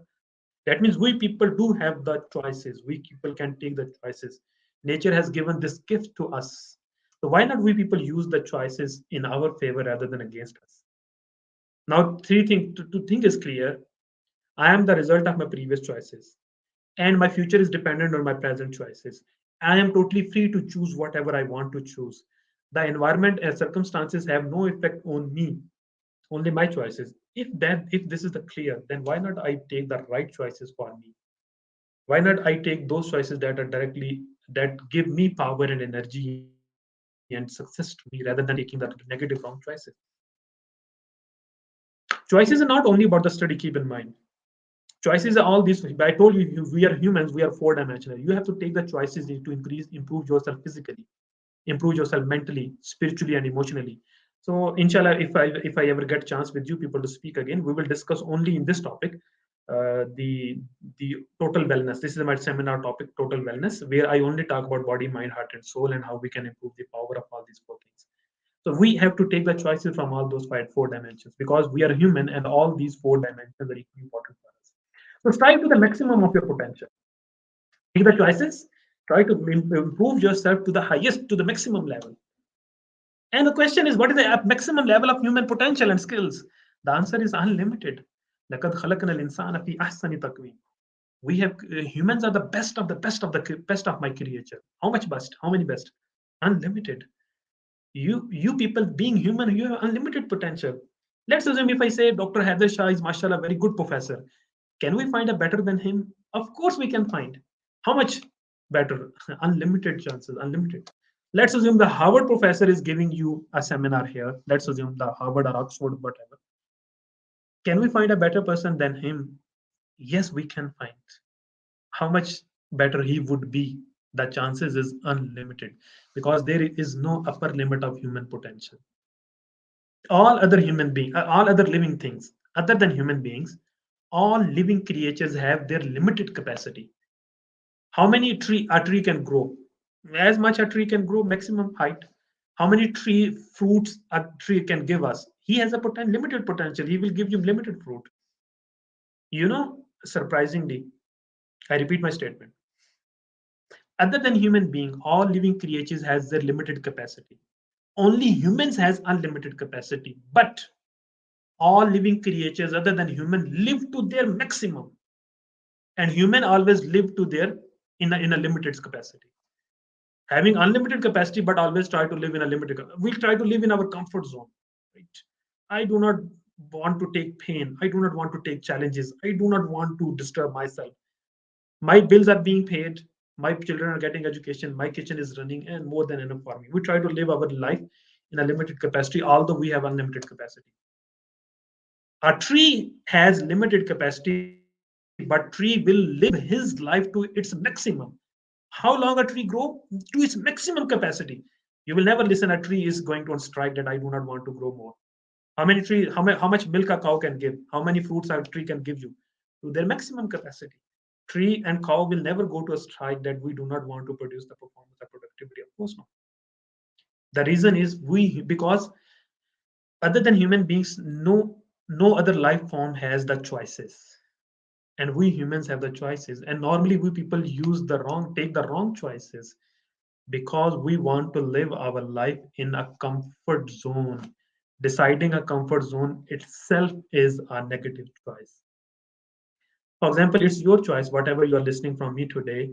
That means we people do have the choices. We people can take the choices. Nature has given this gift to us. So why not we people use the choices in our favor rather than against us? Now, three things to think is clear. I am the result of my previous choices, and my future is dependent on my present choices. I am totally free to choose whatever I want to choose. The environment and circumstances have no effect on me, only my choices. If this is the clear, then why not I take the right choices for me? Why not I take those choices that are directly that give me power and energy and success to me, rather than taking the negative wrong choices? Choices are not only about the study, keep in mind. Choices are all these. I told you, we are humans, we are four-dimensional. You have to take the choices to improve yourself physically, improve yourself mentally, spiritually, and emotionally. So inshallah, if I ever get chance with you people to speak again, we will discuss only in this topic, the total wellness. This is my seminar topic, total wellness, where I only talk about body, mind, heart, and soul, and how we can improve the power of all these four things. So we have to take the choices from all those four dimensions, because we are human and all these four dimensions are equally important for us. So strive to the maximum of your potential. Take the choices, try to improve yourself to the highest, to the maximum level. And the question is, what is the maximum level of human potential and skills? The answer is unlimited. لَقَدْ خَلَقْنَا الْإِنسَانَ فِي أَحْسَنِ تَقْوِيمٍ. We have humans are the best of the best of the best of my creature. How much best? How many best? Unlimited. You people being human, you have unlimited potential. Let's assume if I say Dr. Haider Shah is mashallah very good professor. Can we find a better than him? Of course we can find. How much better? Unlimited chances, unlimited. Let's assume the Harvard professor is giving you a seminar here. Let's assume the Harvard or Oxford, whatever. Can we find a better person than him? Yes, we can find. How much better he would be? The chances is unlimited because there is no upper limit of human potential. All other human beings, all other living things, other than human beings, all living creatures have their limited capacity. How many tree a tree can grow? As much a tree can grow, maximum height. How many tree fruits a tree can give us? He has a limited potential. He will give you limited fruit. Surprisingly, I repeat my statement. Other than human being, all living creatures has their limited capacity. Only humans has unlimited capacity, but all living creatures other than human live to their maximum, and human always live to their in a limited capacity, having unlimited capacity but always try to live in a limited. We try to live in our comfort zone, right? I do not want to take pain, I do not want to take challenges, I do not want to disturb myself. My bills are being paid, my children are getting education, my kitchen is running, and more than enough for me. We try to live our life in a limited capacity, although we have unlimited capacity. A tree has limited capacity, but tree will live his life to its maximum. How long a tree grow? To its maximum capacity. You will never listen a tree is going to on strike that I do not want to grow more. How much milk a cow can give? How many fruits a tree can give you? To their maximum capacity. Tree and cow will never go to a strike that we do not want to produce the performance or productivity. Of course not. The reason is we because other than human beings, no other life form has the choices, and we humans have the choices. And normally we people take the wrong choices because we want to live our life in a comfort zone. Deciding a comfort zone itself is a negative choice. For example, it's your choice, whatever you are listening from me today.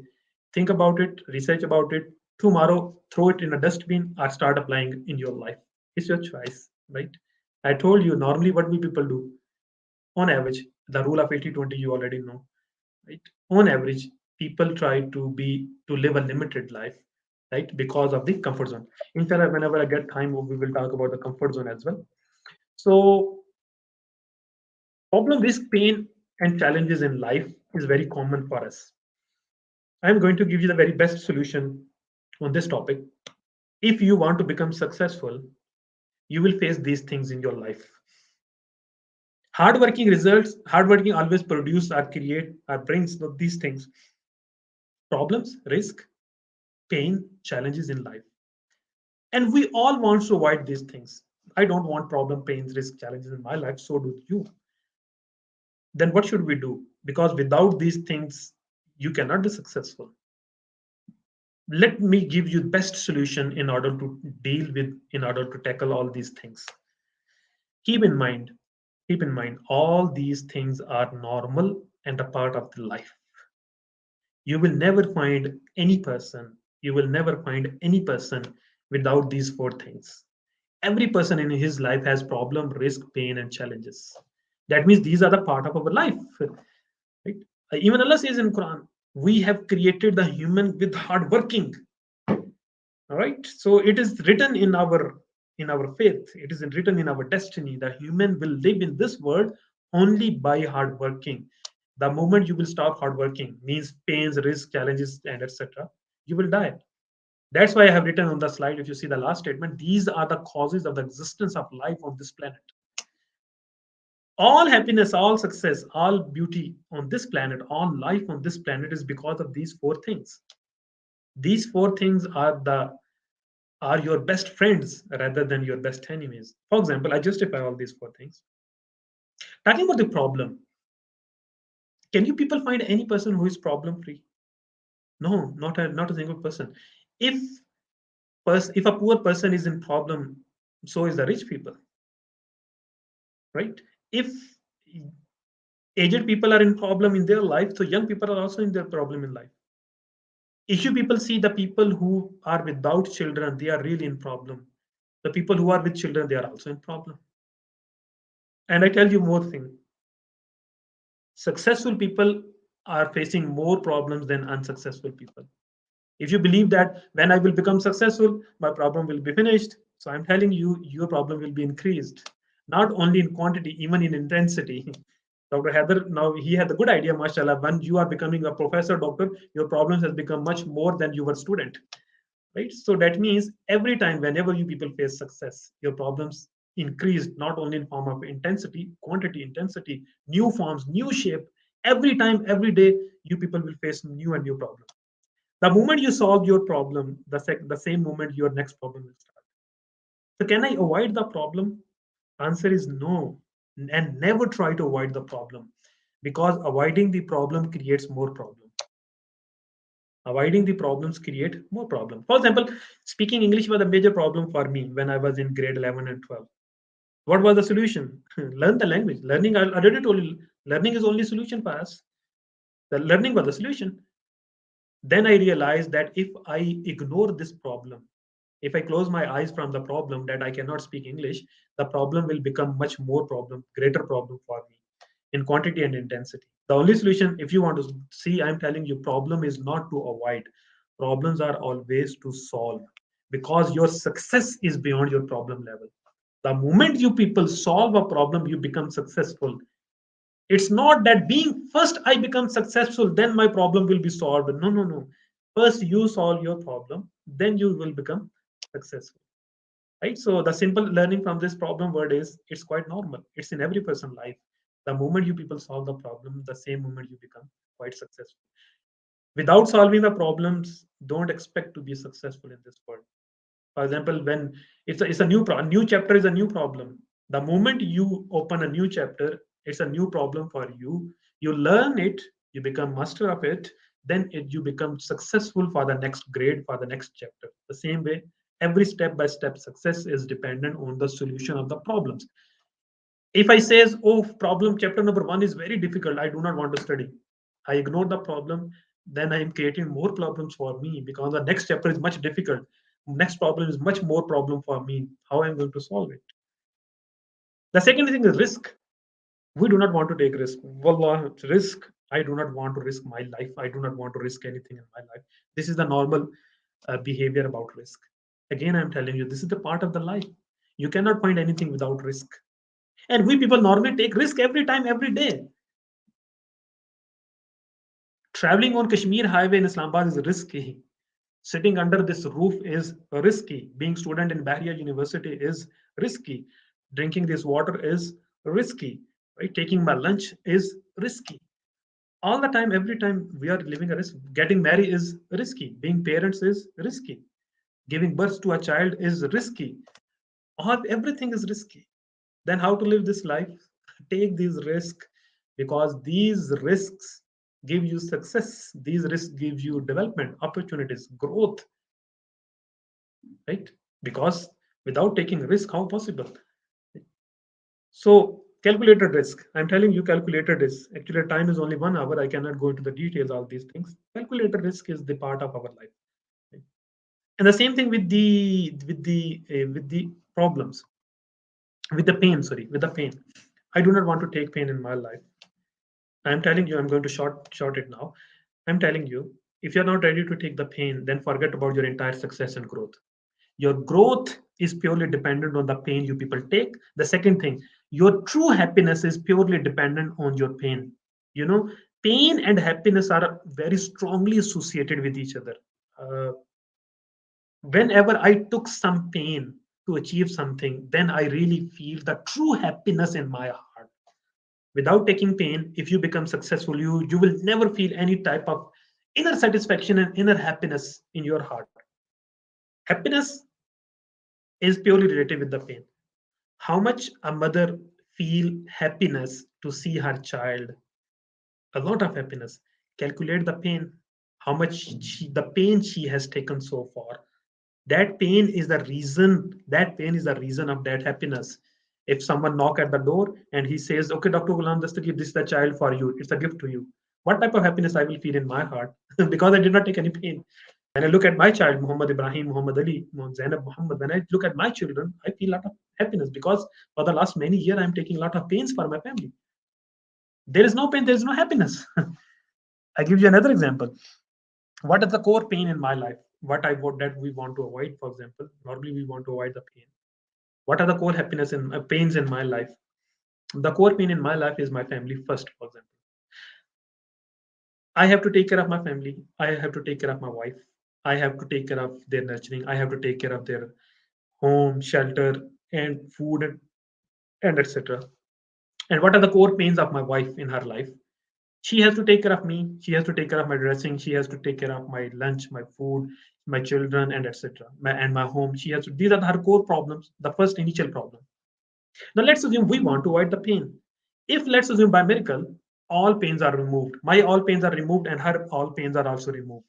Think about it, research about it. Tomorrow, throw it in a dustbin or start applying in your life. It's your choice, right? I told you normally what we people do. On average, the rule of 80-20 you already know, right? On average, people try to live a limited life, right? Because of the comfort zone. Inshallah, whenever I get time, we will talk about the comfort zone as well. So problem, risk, pain, and challenges in life is very common for us. I'm going to give you the very best solution on this topic. If you want to become successful, you will face these things in your life. Hardworking always produce or create or brings these things: problems, risk, pain, challenges in life. And we all want to avoid these things. I don't want problem, pains, risk, challenges in my life, so do you. Then what should we do? Because without these things, you cannot be successful. Let me give you the best solution in order to tackle all these things. Keep in mind, all these things are normal and a part of the life. You will never find any person, without these four things. Every person in his life has problem, risk, pain, and challenges. That means these are the part of our life, right? Even Allah says in Quran, we have created the human with hard working. All right, so it is written in our faith, it is written in our destiny that human will live in this world only by hard working. The moment you will stop hard working, means pains, risks, challenges, and etc., you will die. That's why I have written on the slide, if you see the last statement, these are the causes of the existence of life on this planet. All happiness, all success, all beauty on this planet, all life on this planet is because of these four things. These four things are your best friends rather than your best enemies. For example, I justify all these four things. Talking about the problem, Can you people find any person who is problem free? No, not a single person. If if a poor person is in problem, so is the rich people, right? If aged people are in problem in their life, so young people are also in their problem in life. If you people see the people who are without children, they are really in problem. The people who are with children, they are also in problem. And I tell you more thing, successful people are facing more problems than unsuccessful people. If you believe that when I will become successful, my problem will be finished, so I'm telling you, your problem will be increased, not only in quantity, even in intensity. Dr. Haider, now he had the good idea, mashallah. When you are becoming a professor, doctor, your problems has become much more than you were student, right? So that means every time, whenever you people face success, your problems increased, not only in form of intensity, quantity, intensity, new forms, new shape. Every time, every day, you people will face new and new problems. The moment you solve your problem, the same moment your next problem will start. So can I avoid the problem? Answer is no. And never try to avoid the problem, because avoiding the problem creates more problem. Avoiding the problems create more problem. For example, speaking English was a major problem for me when I was in grade 11 and 12. What was the solution? Learn the language. Learning, I already told you, learning is only solution for us. The learning was the solution. Then I realized that if I ignore this problem, if I close my eyes from the problem that I cannot speak English, the problem will become much more problem, greater problem for me in quantity and intensity. The only solution, if you want to see, I'm telling you, problem is not to avoid. Problems are always to solve, because your success is beyond your problem level. The moment you people solve a problem, you become successful. It's not that being first I become successful, then my problem will be solved. No, no, no. First you solve your problem, then you will become successful. Right? So the simple learning from this problem word is it's quite normal. It's in every person's life. The moment you people solve the problem, the same moment you become quite successful. Without solving the problems, don't expect to be successful in this world. For example, when it's a new chapter is a new problem. The moment you open a new chapter, it's a new problem for you. You learn it, you become master of it, then you become successful for the next grade, for the next chapter. The same way, every step by step success is dependent on the solution of the problems. If I says, oh, problem chapter number 1 is very difficult, I do not want to study, I ignore the problem, then I am creating more problems for me, because the next chapter is much difficult, next problem is much more problem for me, how I'm going to solve it. The second thing is risk. We do not want to take risk. Wallah, risk, I do not want to risk my life, I do not want to risk anything in my life. This is the normal behavior about risk. Again, I'm telling you, this is the part of the life. You cannot find anything without risk. And we people normally take risk every time, every day. Traveling on Kashmir highway in Islamabad is risky. Sitting under this roof is risky. Being student in Bahria University is risky. Drinking this water is risky. Right? Taking my lunch is risky. All the time, every time we are living a risk. Getting married is risky. Being parents is risky. Giving birth to a child is risky. Everything is risky. Then how to live this life? Take these risks, because these risks give you success. These risks give you development, opportunities, growth, right? Because without taking risk, how possible? So calculated risk. I'm telling you, calculated risk. Actually, time is only 1 hour. I cannot go into the details of these things. Calculated risk is the part of our life. Right? And the same thing with the problems, with the pain. Sorry, with the pain. I do not want to take pain in my life. I'm telling you, I'm going to short it now. I'm telling you, if you're not ready to take the pain, then forget about your entire success and growth. Your growth is purely dependent on the pain you people take. The second thing, your true happiness is purely dependent on your pain. You know, pain and happiness are very strongly associated with each other. Uh, Whenever I took some pain to achieve something, then I really feel the true happiness in my heart. Without taking pain, if you become successful, you will never feel any type of inner satisfaction and inner happiness in your heart. Happiness is purely related with the pain. How much a mother feel happiness to see her child a lot of happiness. Calculate the pain, how much the pain she has taken so far. That pain is the reason. That pain is the reason of that happiness. If someone knock at the door and he says, "Okay, Dr. Gulam Dastagir, this is the child for you. It's a gift to you." What type of happiness I will feel in my heart because I did not take any pain. When I look at my child, Muhammad Ibrahim, Muhammad Ali, Muhammad Zainab, Muhammad, when I look at my children, I feel a lot of happiness because for the last many years I'm taking a lot of pains for my family. There is no pain, there is no happiness. I give you another example. What is the core pain in my life? What I want that we want to avoid, for example. Normally we want to avoid the pain. What are the core happiness and pains in my life? The core pain in my life is my family first, for example. I have to take care of my family. I have to take care of my wife. I have to take care of their nurturing. I have to take care of their home, shelter, and food, and etc. And what are the core pains of my wife in her life? She has to take care of me. She has to take care of my dressing. She has to take care of my lunch, my food, my children, and etc. And my home. She has to. These are her core problems. The first initial problem. Now let's assume we want to avoid the pain. If let's assume by miracle all pains are removed, my all pains are removed, and her all pains are also removed.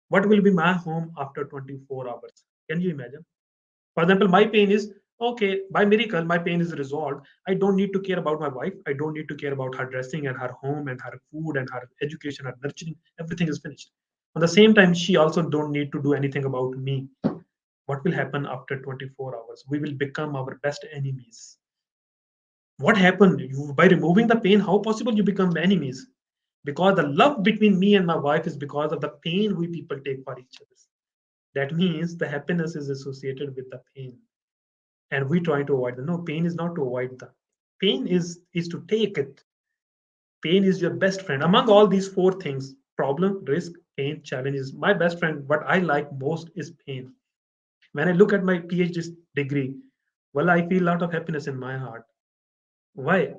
What will be my home after 24 hours? Can you imagine? For example, my pain is okay, by miracle, my pain is resolved. I don't need to care about my wife. I don't need to care about her dressing and her home and her food and her education, her nurturing. Everything is finished. At the same time, she also don't need to do anything about me. What will happen after 24 hours? We will become our best enemies. What happened? By removing the pain, how possible you become enemies? Because the love between me and my wife is because of the pain we people take for each other. That means the happiness is associated with the pain, and we try to avoid the no. Pain is not to avoid the pain is to take it. Pain is your best friend among all these four things: problem, risk, pain, challenges. My best friend, what I like most is pain. When I look at my PhD degree, well, I feel a lot of happiness in my heart. Why?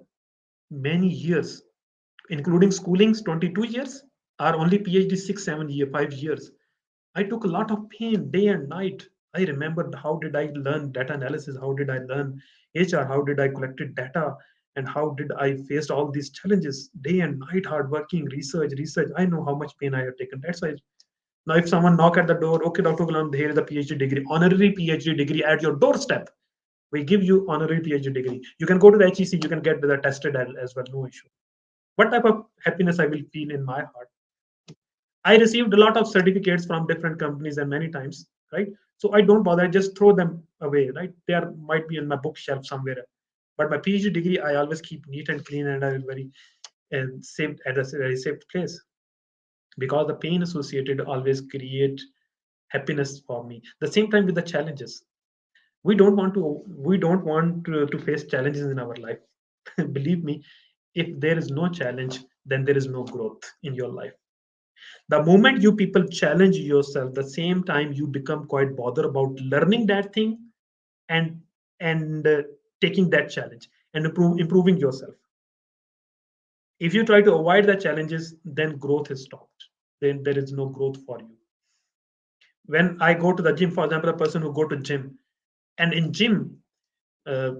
Many years, including schoolings, 22 years, or only PhD 6, 7 years, 5 years. I took a lot of pain day and night. I remembered how did I learn data analysis, how did I learn HR, how did I collected data, and how did I faced all these challenges day and night, hard working, research. I know how much pain I have taken. That's why now if someone knock at the door, okay, Dr. Gulam, here is a PhD degree, honorary PhD degree at your doorstep. We give you honorary PhD degree. You can go to the HEC, you can get the tested as well, no issue. What type of happiness I will feel in my heart? I received a lot of certificates from different companies and many times, right? So I don't bother, I just throw them away, right? They are might be in my bookshelf somewhere. But my PhD degree, I always keep neat and clean, and I will very saved at a very safe place, because the pain associated always create happiness for me. The same time with the challenges, we don't want to face challenges in our life. Believe me, if there is no challenge, then there is no growth in your life. The moment you people challenge yourself, the same time you become quite bothered about learning that thing, and and taking that challenge and improving yourself. If you try to avoid the challenges, then growth is stopped. Then there is no growth for you. When I go to the gym, for example, a person who go to gym, and in gym,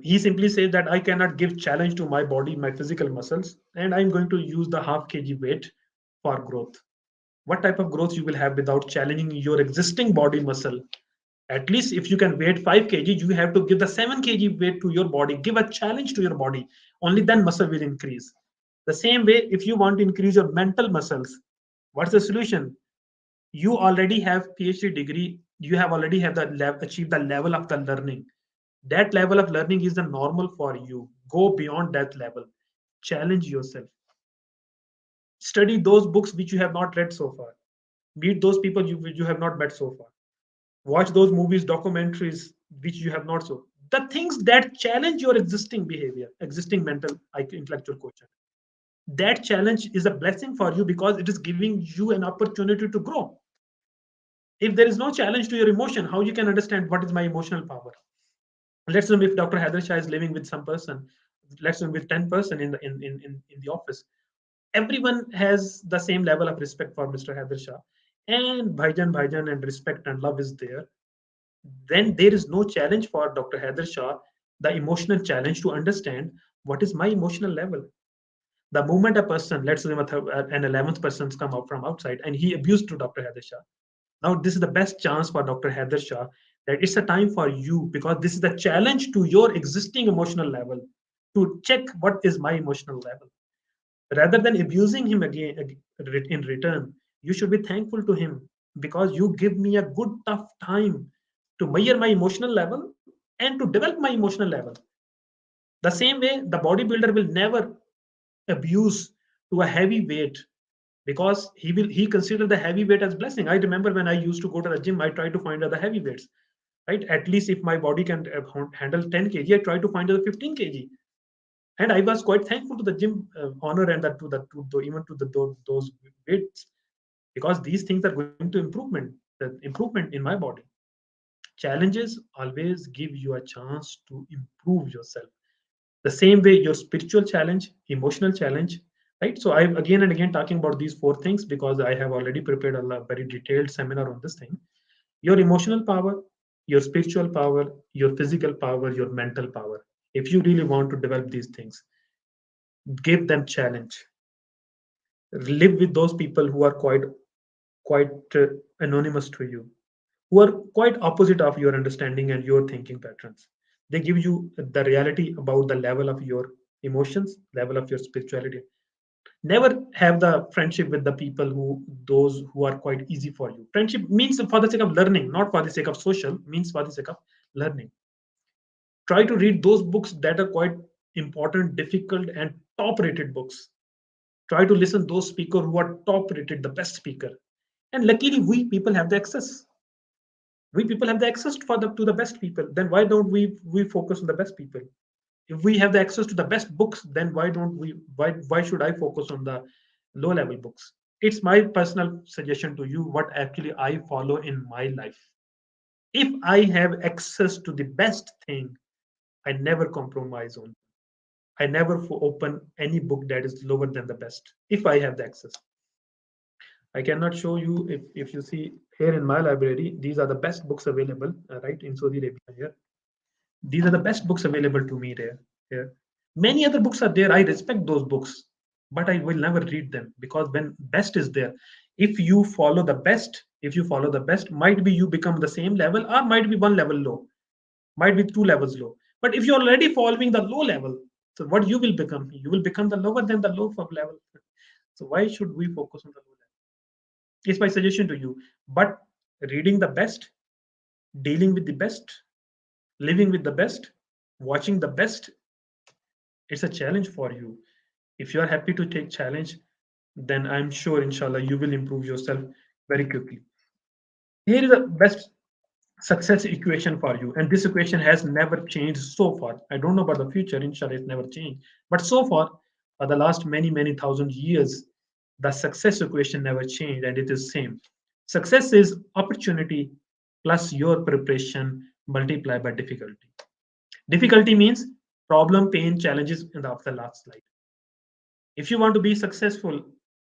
he simply says that I cannot give challenge to my body, my physical muscles, and I'm going to use the half kg weight for growth. What type of growth you will have without challenging your existing body muscle? At least if you can weight 5 kg, you have to give the 7 kg weight to your body. Give a challenge to your body. Only then muscle will increase. The same way, if you want to increase your mental muscles, what's the solution? You already have PhD degree. You have already have achieved the level of the learning. That level of learning is the normal for you. Go beyond that level. Challenge yourself. Study those books which you have not read so far. Meet those people you have not met so far. Watch those movies, documentaries which you have not so. The things that challenge your existing behavior, existing mental intellectual quotient. That challenge is a blessing for you because it is giving you an opportunity to grow. If there is no challenge to your emotion, how you can understand what is my emotional power? Let's assume if Dr. Haider Shah is living with some person, let's assume with 10 person in the office, everyone has the same level of respect for Mr. Haider Shah, and Bhaijan and respect and love is there. Then there is no challenge for Dr. Haider Shah, the emotional challenge to understand what is my emotional level. The moment a person, let's say an 11th person's come out from outside and he abused to Dr. Haider Shah, now this is the best chance for Dr. Haider Shah that it's a time for you, because this is the challenge to your existing emotional level, to check what is my emotional level. Rather than abusing him again in return, you should be thankful to him because you give me a good tough time to measure my emotional level and to develop my emotional level. The same way, the bodybuilder will never abuse to a heavy weight, because he consider the heavy weight as blessing. I remember when I used to go to the gym, I try to find other heavy weights, right? At least if my body can handle 10 kg, I try to find other 15 kg. And I was quite thankful to the gym honor and that to the even to those weights, because these things are going to improvement in my body. Challenges always give you a chance to improve yourself. The same way your spiritual challenge, emotional challenge, right? So I'm again and again talking about these four things because I have already prepared a very detailed seminar on this thing. Your emotional power, your spiritual power, your physical power, your mental power. If you really want to develop these things, give them challenge. Live with those people who are quite anonymous to you, who are quite opposite of your understanding and your thinking patterns. They give you the reality about the level of your emotions, level of your spirituality. Never have the friendship with the people who those who are quite easy for you. Friendship means for the sake of learning, not for the sake of social, means for the sake of learning. Try to read those books that are quite important, difficult, and top rated books. Try to listen those speakers who are top rated, the best speaker. And luckily we people have the access. We people have the access for the to the best people. Then why don't we focus on the best people? If we have the access to the best books, then why should I focus on the low level books? It's my personal suggestion to you what actually I follow in my life. If I have access to the best thing, I never compromise on. I never open any book that is lower than the best if I have the access. I cannot show you. If you see here in my library, these are the best books available, right, in Saudi Arabia here. These are the best books available to me there. Here, many other books are there. I respect those books, but I will never read them because when best is there, if you follow the best, might be you become the same level, or might be one level low, might be two levels low. But if you're already following the low level, so what you will become? You will become the lower than the low level. So why should we focus on the low level? Is my suggestion to you. But reading the best, dealing with the best, living with the best, watching the best, it's a challenge for you. If you are happy to take challenge, then I'm sure, inshallah, you will improve yourself very quickly. Here is the best success equation for you, and this equation has never changed so far. I don't know about the future, inshallah, it's never changed. But so far, for the last many thousand years, the success equation never changed, and it is same. Success is opportunity plus your preparation multiplied by difficulty. Difficulty means problem, pain, challenges in the last slide. If you want to be successful,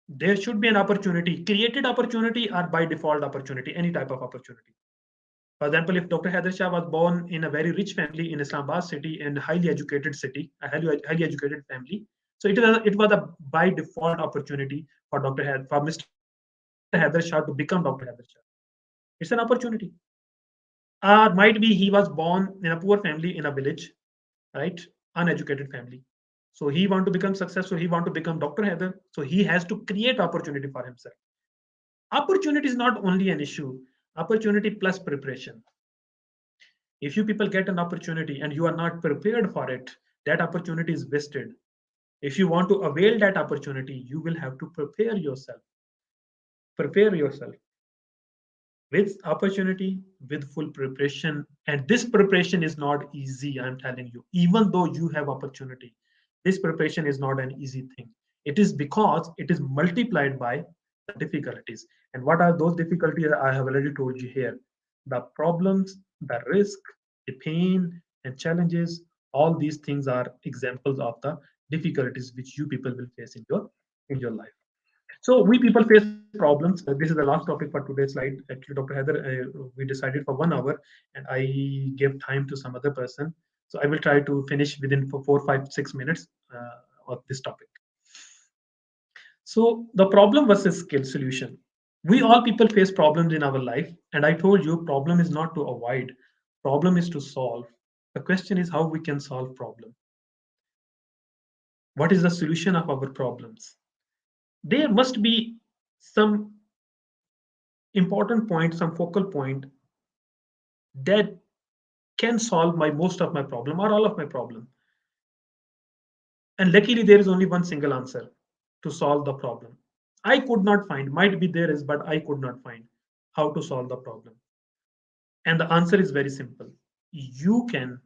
there should be an opportunity, created opportunity or by default opportunity, any type of opportunity. For example, if Dr. Haider Shah was born in a very rich family in Islamabad city and highly educated city, a highly educated family, so it was a by default opportunity for for Mr. Haider Shah to become Dr. Haider Shah. It's an opportunity. Or might be he was born in a poor family in a village, right? Uneducated family. So he want to become successful. He want to become Dr. Haider. So he has to create opportunity for himself. Opportunity is not only an issue. Opportunity plus preparation. If you people get an opportunity and you are not prepared for it, that opportunity is wasted. If you want to avail that opportunity, you will have to prepare yourself. Prepare yourself with opportunity, with full preparation. And this preparation is not easy, I'm telling you. Even though you have opportunity, this preparation is not an easy thing. It is because it is multiplied by the difficulties. And what are those difficulties? I have already told you here. The problems, the risk, the pain, and challenges, all these things are examples of the difficulties which you people will face in your life. So we people face problems. This is the last topic for today's slide. Actually, Dr. Heather, we decided for 1 hour, and I gave time to some other person. So I will try to finish within 4, 5, 6 minutes of this topic. So the problem versus skill solution. We all people face problems in our life, and I told you problem is not to avoid, problem is to solve. The question is how we can solve problem. What is the solution of our problems? There must be some important point, some focal point that can solve my most of my problem or all of my problem. And luckily, there is only one single answer to solve the problem. I could not find, might be there is, but I could not find how to solve the problem. And the answer is very simple. You can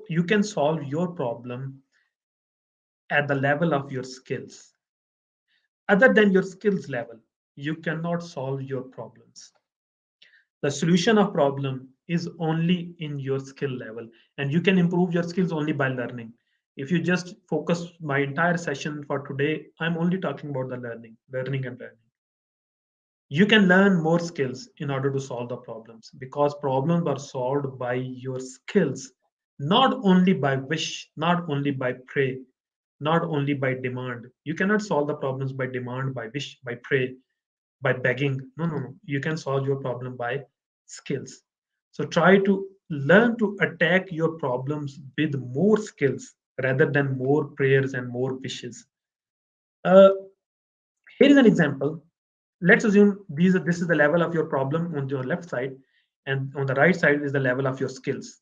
you can solve your problem at the level of your skills. Other than your skills level, you cannot solve your problems. The solution of problem is only in your skill level, and you can improve your skills only by learning. If you just focus my entire session for today, I'm only talking about the learning and learning. You can learn more skills in order to solve the problems, because problems are solved by your skills, not only by wish, not only by pray, not only by demand. You cannot solve the problems by demand, by wish, by pray, by begging. No, no, no. You can solve your problem by skills. So try to learn to attack your problems with more skills rather than more prayers and more wishes. Uh, Here is an example. Let's assume this is the level of your problem on your left side, and on the right side is the level of your skills.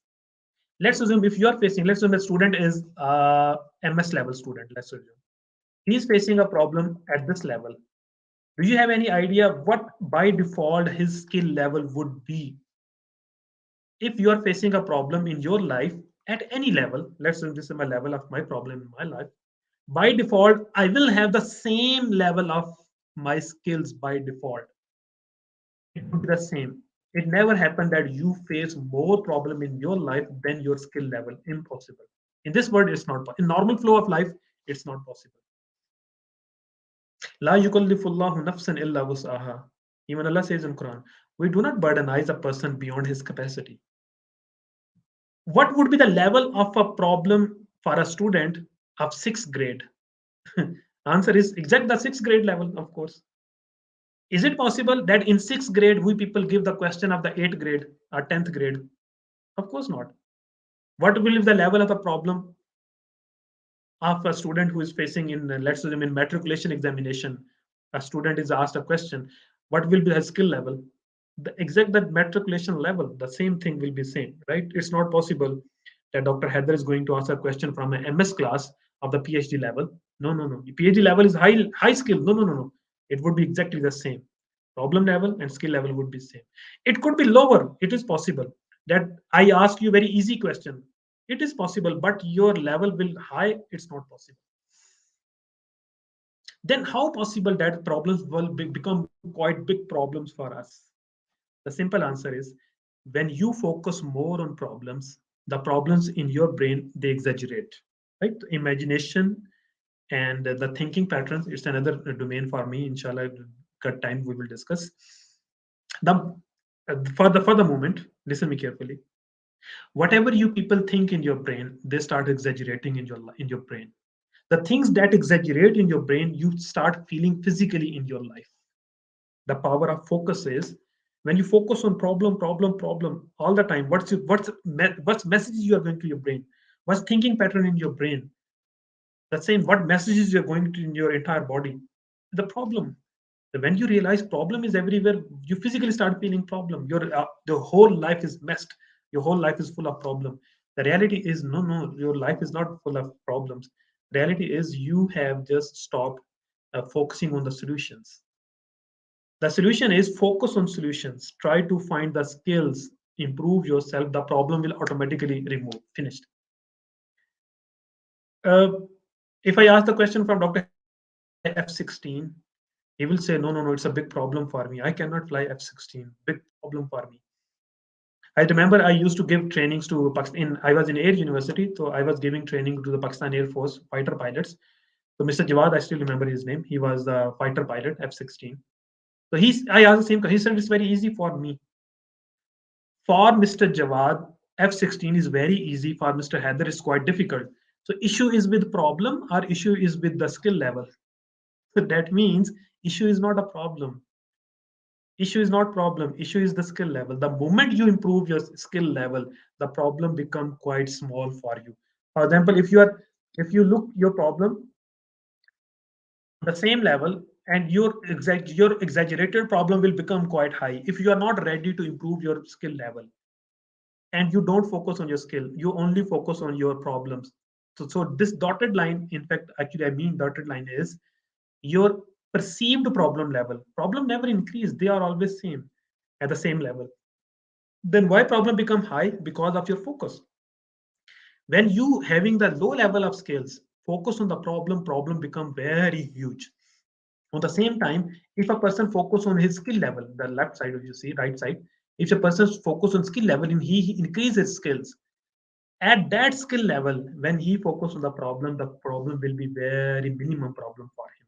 Let's assume if you are facing, let's assume the student is a MS level student. Let's assume he is facing a problem at this level. Do you have any idea what by default his skill level would be if you are facing a problem in your life at any level? Let's say this is my level of my problem in my life. By default, I will have the same level of my skills by default. It would be the same. It never happened that you face more problem in your life than your skill level. Impossible. In this world, it's not. In normal flow of life, it's not possible. La yukallifullahu nafsan illa wus'aha. Even Allah says in Quran, we do not burdenize a person beyond his capacity. What would be the level of a problem for a student of sixth grade? Answer is exact the sixth grade level, of course. Is it possible that in sixth grade we people give the question of the eighth grade or 10th grade? Of course not. What will be the level of the problem of a student who is facing in, let's assume, in matriculation examination? A student is asked a question, what will be his skill level? The exact that matriculation level, the same thing will be same, right? It's not possible that Dr. Haider is going to answer a question from an MS class of the PhD level. No, no, no. PhD level is high skill. No, no, no, no. It would be exactly the same. Problem level and skill level would be same. It could be lower. It is possible that I ask you very easy question. It is possible, but your level will high. It's not possible. Then how possible that problems will become quite big problems for us? The simple answer is when you focus more on problems, the problems in your brain they exaggerate, right? Imagination and the thinking patterns. It's another domain for me. Inshallah, cut time we will discuss. The for the moment, listen me carefully. Whatever you people think in your brain, they start exaggerating in your brain. The things that exaggerate in your brain, you start feeling physically in your life. The power of focus is when you focus on problem all the time. What's messages you are going to your brain? What's thinking pattern in your brain? That's saying what messages you're going to in your entire body. The problem. When you realize problem is everywhere, you physically start feeling problem. The whole life is messed. Your whole life is full of problem. The reality is no, no, your life is not full of problems. Reality is you have just stopped focusing on the solutions. The solution is focus on solutions. Try to find the skills, improve yourself. The problem will automatically remove. Finished. Uh, if I ask the question from Dr. Haider, can you fly F-16? He will say, no, no, no, it's a big problem for me. I cannot fly F-16. Big problem for me. I remember I used to give trainings to Pakistan. I was in Air University, so I was giving training to the Pakistan Air Force fighter pilots. So Mr. Jawad, I still remember his name. He was the fighter pilot, F-16. So I asked the same question. He said, it's very easy for me. For Mr. Jawad, F-16 is very easy. For Mr. Haider, it's quite difficult. So issue is with problem or issue is with the skill level? That means issue is not a problem. Issue is not problem. Issue is the skill level. The moment you improve your skill level, the problem become quite small for you. For example, if you look your problem the same level, and your exaggerated problem will become quite high if you are not ready to improve your skill level, and you don't focus on your skill, you only focus on your problems. So this dotted line, in fact, actually I mean dotted line is your perceived problem never increase, they are always same at the same level. Then why problem become high? Because of your focus. When you having the low level of skills, focus on the problem become very huge. On the same time, if a person focus on his skill level, the left side, if you see right side, if a person focus on skill level and he increases skills, at that skill level, when he focus on the problem will be very minimum problem for him.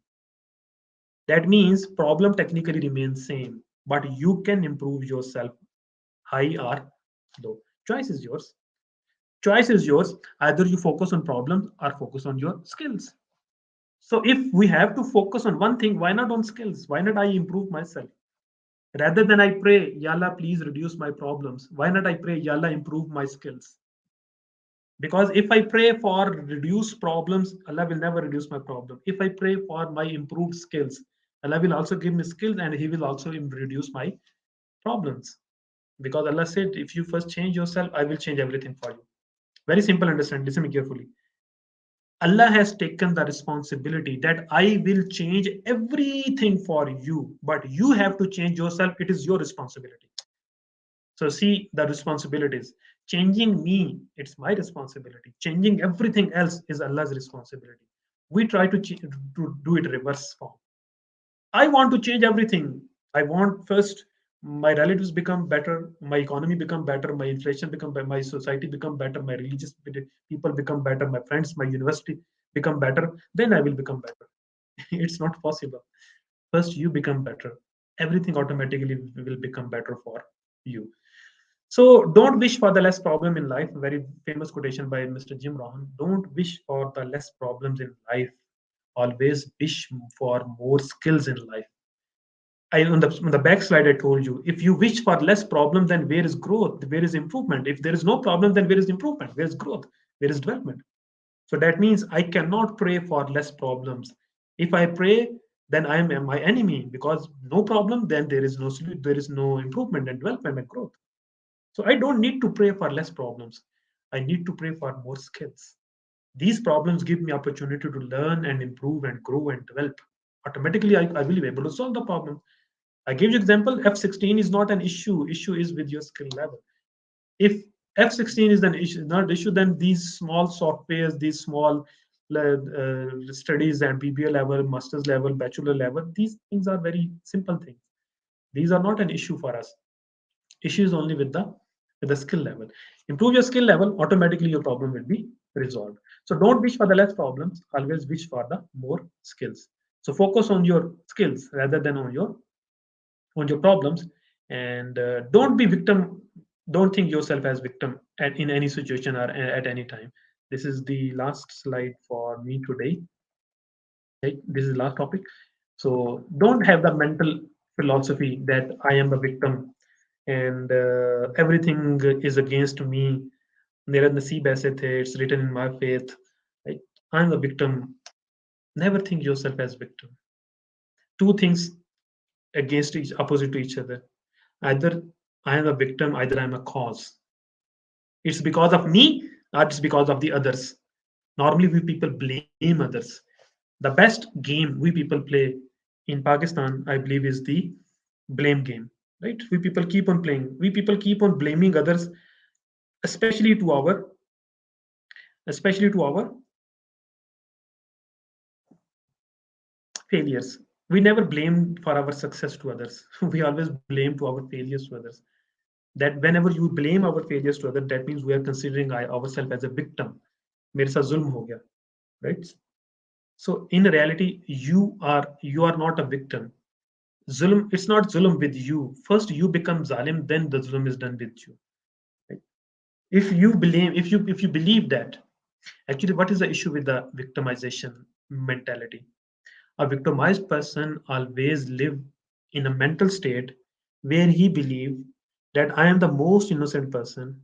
That means problem technically remains same, but you can improve yourself high or low. Choice is yours. Choice is yours. Either you focus on problems or focus on your skills. So if we have to focus on one thing, why not on skills? Why not I improve myself? Rather than I pray, Yalla, please reduce my problems. Why not I pray, Yalla, improve my skills? Because if I pray for reduce problems, Allah will never reduce my problem. If I pray for my improved skills, Allah will also give me skills and He will also reduce my problems. Because Allah said, if you first change yourself, I will change everything for you. Very simple, understand. Listen me carefully. Allah has taken the responsibility that I will change everything for you, but you have to change yourself. It is your responsibility. So see the responsibilities. Changing me, it's my responsibility. Changing everything else is Allah's responsibility. We try to do it reverse form. I want to change everything. I want first my relatives become better, my economy become better, my inflation become better, my society become better, my religious people become better, my friends, my university become better, then I will become better. It's not possible. First you become better. Everything automatically will become better for you. So don't wish for the less problem in life. Very famous quotation by Mr. Jim Rohn. Don't wish for the less problems in life. Always wish for more skills in life. On the back slide, I told you, if you wish for less problem, then where is growth? Where is improvement? If there is no problem, then where is improvement? Where is growth? Where is development? So that means I cannot pray for less problems. If I pray, then I am my enemy, because no problem, then there is no improvement and development and growth. So I don't need to pray for less problems. I need to pray for more skills. These problems give me opportunity to learn and improve and grow and develop. Automatically, I will be able to solve the problem. I give you example. F16 is not an issue. Issue is with your skill level. If F16 is an issue, not issue, then these small softwares, these small studies at BBA level, master's level, bachelor level, these things are very simple things. These are not an issue for us. Issue is only with the skill level. Improve your skill level, automatically your problem will be resolved. So don't wish for the less problems, always wish for the more skills. So focus on your skills rather than on your problems, and don't be victim. Don't think yourself as victim in any situation or at any time. This is the last slide for me today. Right? This is the last topic. So don't have the mental philosophy that I am a victim and everything is against me. मेरा नसीब ऐसे थे. It's written in my faith. Right? I'm a victim. Never think yourself as victim. Two things against each opposite to each other. Either I am a victim, either I'm a cause. It's because of me or it's because of the others. Normally we people blame others. The best game we people play in Pakistan, I believe, is the blame game. Right? We people keep on playing. We people keep on blaming others, especially to our especially to our failures. We never blame for our success to others. We always blame to our failures to others. That whenever you blame our failures to others, that means we are considering ourselves as a victim. मेरे साथ जुल्म हो गया, right? So in reality, you are not a victim. Zulm, it's not zulm with you. First you become zalim, then the zulm is done with you. Right? If you believe that, actually, what is the issue with the victimization mentality? A victimized person always live in a mental state where he believe that I am the most innocent person.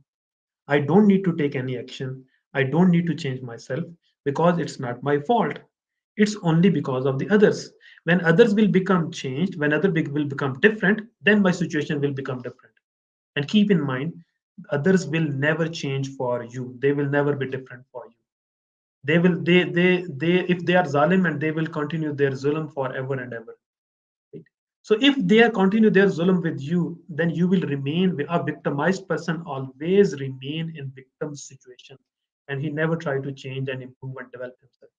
I don't need to take any action. I don't need to change myself because it's not my fault. It's only because of the others. When others will become changed, when will become different, then my situation will become different. And keep in mind, others will never change for you. They will never be different for you. They if they are zalim, and they will continue their zulm forever and ever. Right? So if they are continue their zulm with you, then you will remain a victimized person. Always remain in victim situation, and he never try to change and improve and develop himself.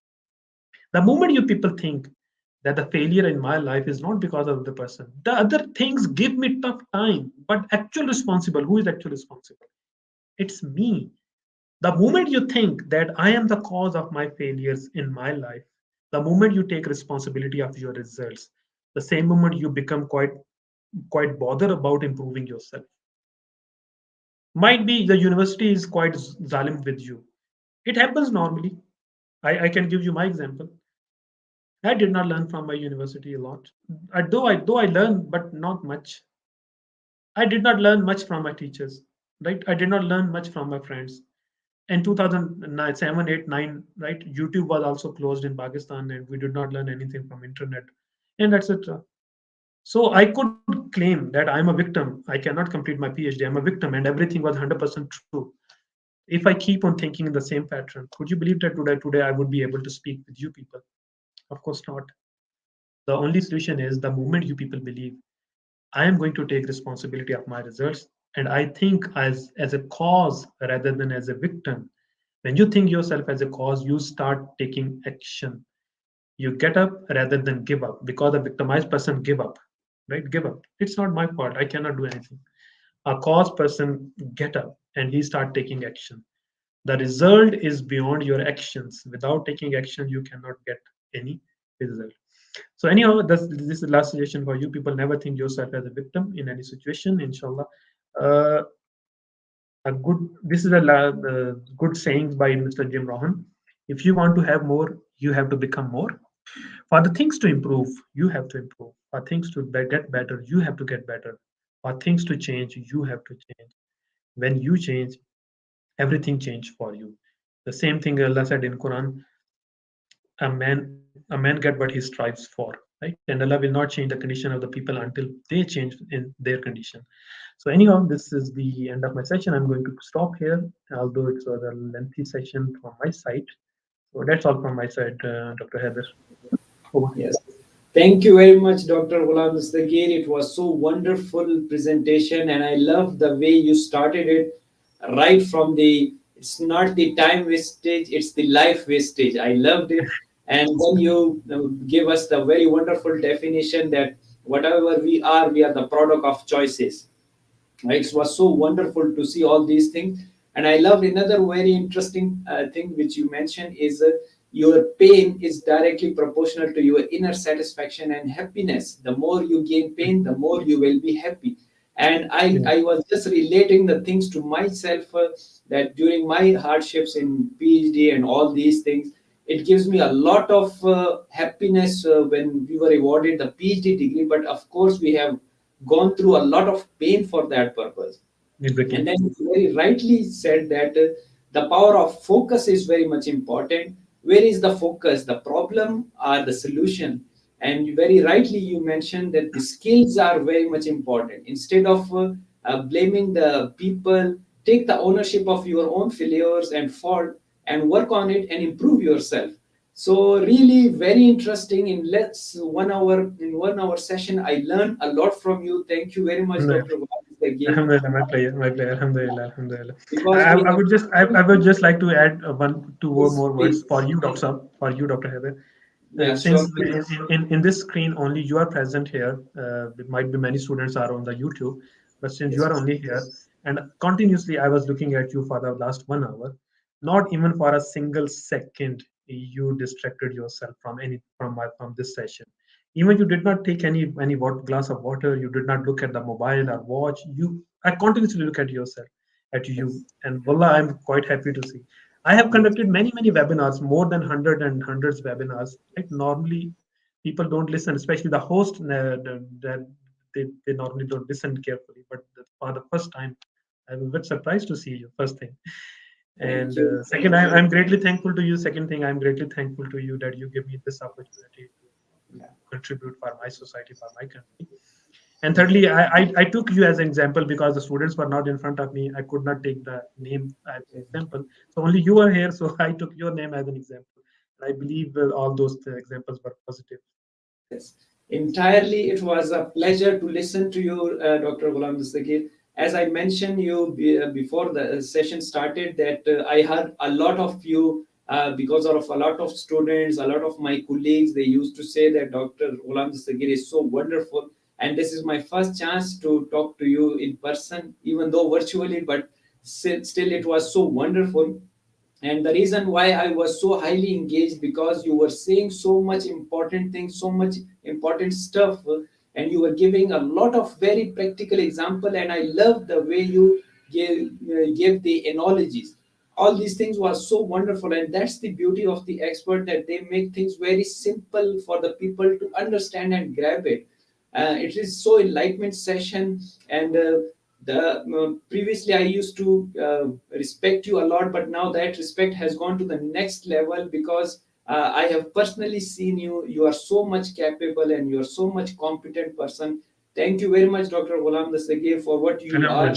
The moment you people think that the failure in my life is not because of the person, the other things give me tough time, but actual responsible, who is actually responsible? It's me. The moment you think that I am the cause of my failures in my life, the moment you take responsibility of your results, the same moment you become quite bothered about improving yourself. Might be the university is quite zalim with you. It happens normally. I can give you my example. I did not learn from my university a lot. Though I learned, but not much. I did not learn much from my teachers. Right? I did not learn much from my friends. In 2009, 7, 8, 9, right? YouTube was also closed in Pakistan, and we did not learn anything from internet, and etc. So I could claim that I'm a victim. I cannot complete my PhD. I'm a victim, and everything was 100% true. If I keep on thinking in the same pattern, could you believe that today I would be able to speak with you people? Of course not. The only solution is the moment you people believe I am going to take responsibility of my results, and I think as a cause rather than as a victim. When you think yourself as a cause, you start taking action. You get up rather than give up, because a victimized person give up, right? Give up. It's not my fault. I cannot do anything. A cause person get up and he start taking action. The result is beyond your actions. Without taking action, you cannot get any result. So anyhow, this is the last suggestion for you people. Never think yourself as a victim in any situation. Inshallah, uh, a good this is a good saying by Mr. Jim Rohn. If you want to have more, you have to become more. For the things to improve, you have to improve. For things to get better, you have to get better. For things to change, you have to change. When you change, everything change for you. The same thing Allah said in Quran: a man get what he strives for, right? And Allah will not change the condition of the people until they change in their condition. So anyhow, this is the end of my session. I'm going to stop here, although it was a lengthy session from my side. So that's all from my side, Dr. Haider. Over to you. Yes. Thank you very much, Dr. Ghulam Dastagir. It was so wonderful presentation, and I love the way you started it right from the. It's not the time wastage; it's the life wastage. I loved it, and then you give us the very wonderful definition that whatever we are the product of choices. Right? It was so wonderful to see all these things. And I loved another very interesting thing which you mentioned is your pain is directly proportional to your inner satisfaction and happiness. The more you gain pain, the more you will be happy. And Yeah. I was just relating the things to myself that during my hardships in PhD and all these things, it gives me a lot of happiness when we were awarded the PhD degree. But of course, we have gone through a lot of pain for that purpose. And Exactly. then you very rightly said that the power of focus is very much important. Where is the focus, the problem or the solution? And very rightly you mentioned that the skills are very much important. Instead of blaming the people, take the ownership of your own failures and fault and work on it and improve yourself. So really very interesting. In less 1 hour, in 1 hour session, I learned a lot from you. Thank you very much, Alhamdulillah. Dr. Wahid, again, Alhamdulillah, my player, my player. Alhamdulillah, alhamdulillah. because we have I would just like to add two or this more words space. for you, Doctor Saab, for you, Dr. Heather. Yeah, sure. Since in this screen only you are present here, it might be many students are on the YouTube, but since you Yes. are only here and continuously I was looking at you for the last 1 hour, not even for a single second you distracted yourself from from this session. Even you did not take any glass of water, you did not look at the mobile or watch. I continuously look at yourself, at you, Yes. and wallah, I'm quite happy to see. I have Yes. conducted many webinars, more than hundreds webinars. Like normally, people don't listen, especially the host. That they normally don't listen carefully. But for the first time, I was a bit surprised to see you. First thing, Thank and you. second, Thank you. I'm greatly thankful to you. Second thing, I'm greatly thankful to you that you give me this opportunity to Yeah. contribute for my society, for my country. And thirdly, I took you as an example because the students were not in front of me. I could not take the name as an example. So only you are here. So I took your name as an example. I believe all those examples were positive. Yes, entirely. It was a pleasure to listen to you, Dr. Ghulam Dastagir. As I mentioned you before the session started, that I heard a lot of you because of a lot of students, a lot of my colleagues. They used to say that Dr. Ghulam Dastagir is so wonderful, and this is my first chance to talk to you in person, even though virtually, but still it was so wonderful. And the reason why I was so highly engaged, because you were saying so much important things, so much important stuff, and you were giving a lot of very practical example, and I love the way you gave the analogies. All these things were so wonderful, and that's the beauty of the expert, that they make things very simple for the people to understand and grab it. It is so enlightenment session. And the previously I used to respect you a lot, but now that respect has gone to the next level, because I have personally seen you. You are so much capable and you are so much competent person. Thank you very much, Dr. Ghulam Dastagir, for what you are. Alhamdulillah.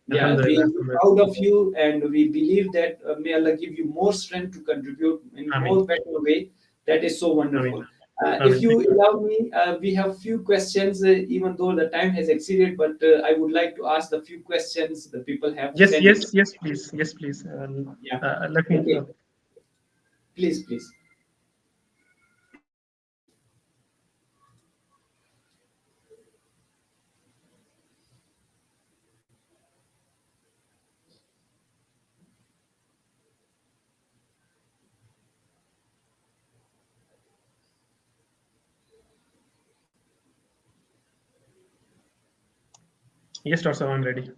Yeah, we Alhamdulillah. are proud of you, and we believe that may Allah give you more strength to contribute in more Ameen. better way. That is so Ameen. wonderful. If Ameen. you Thank you. allow me, we have few questions, even though the time has exceeded, but I would like to ask the few questions the people have Yes, sent it. yes, yes, please. Yes, please. Yeah. Let me. Okay. Please, please. Yes, Doctor, I'm ready.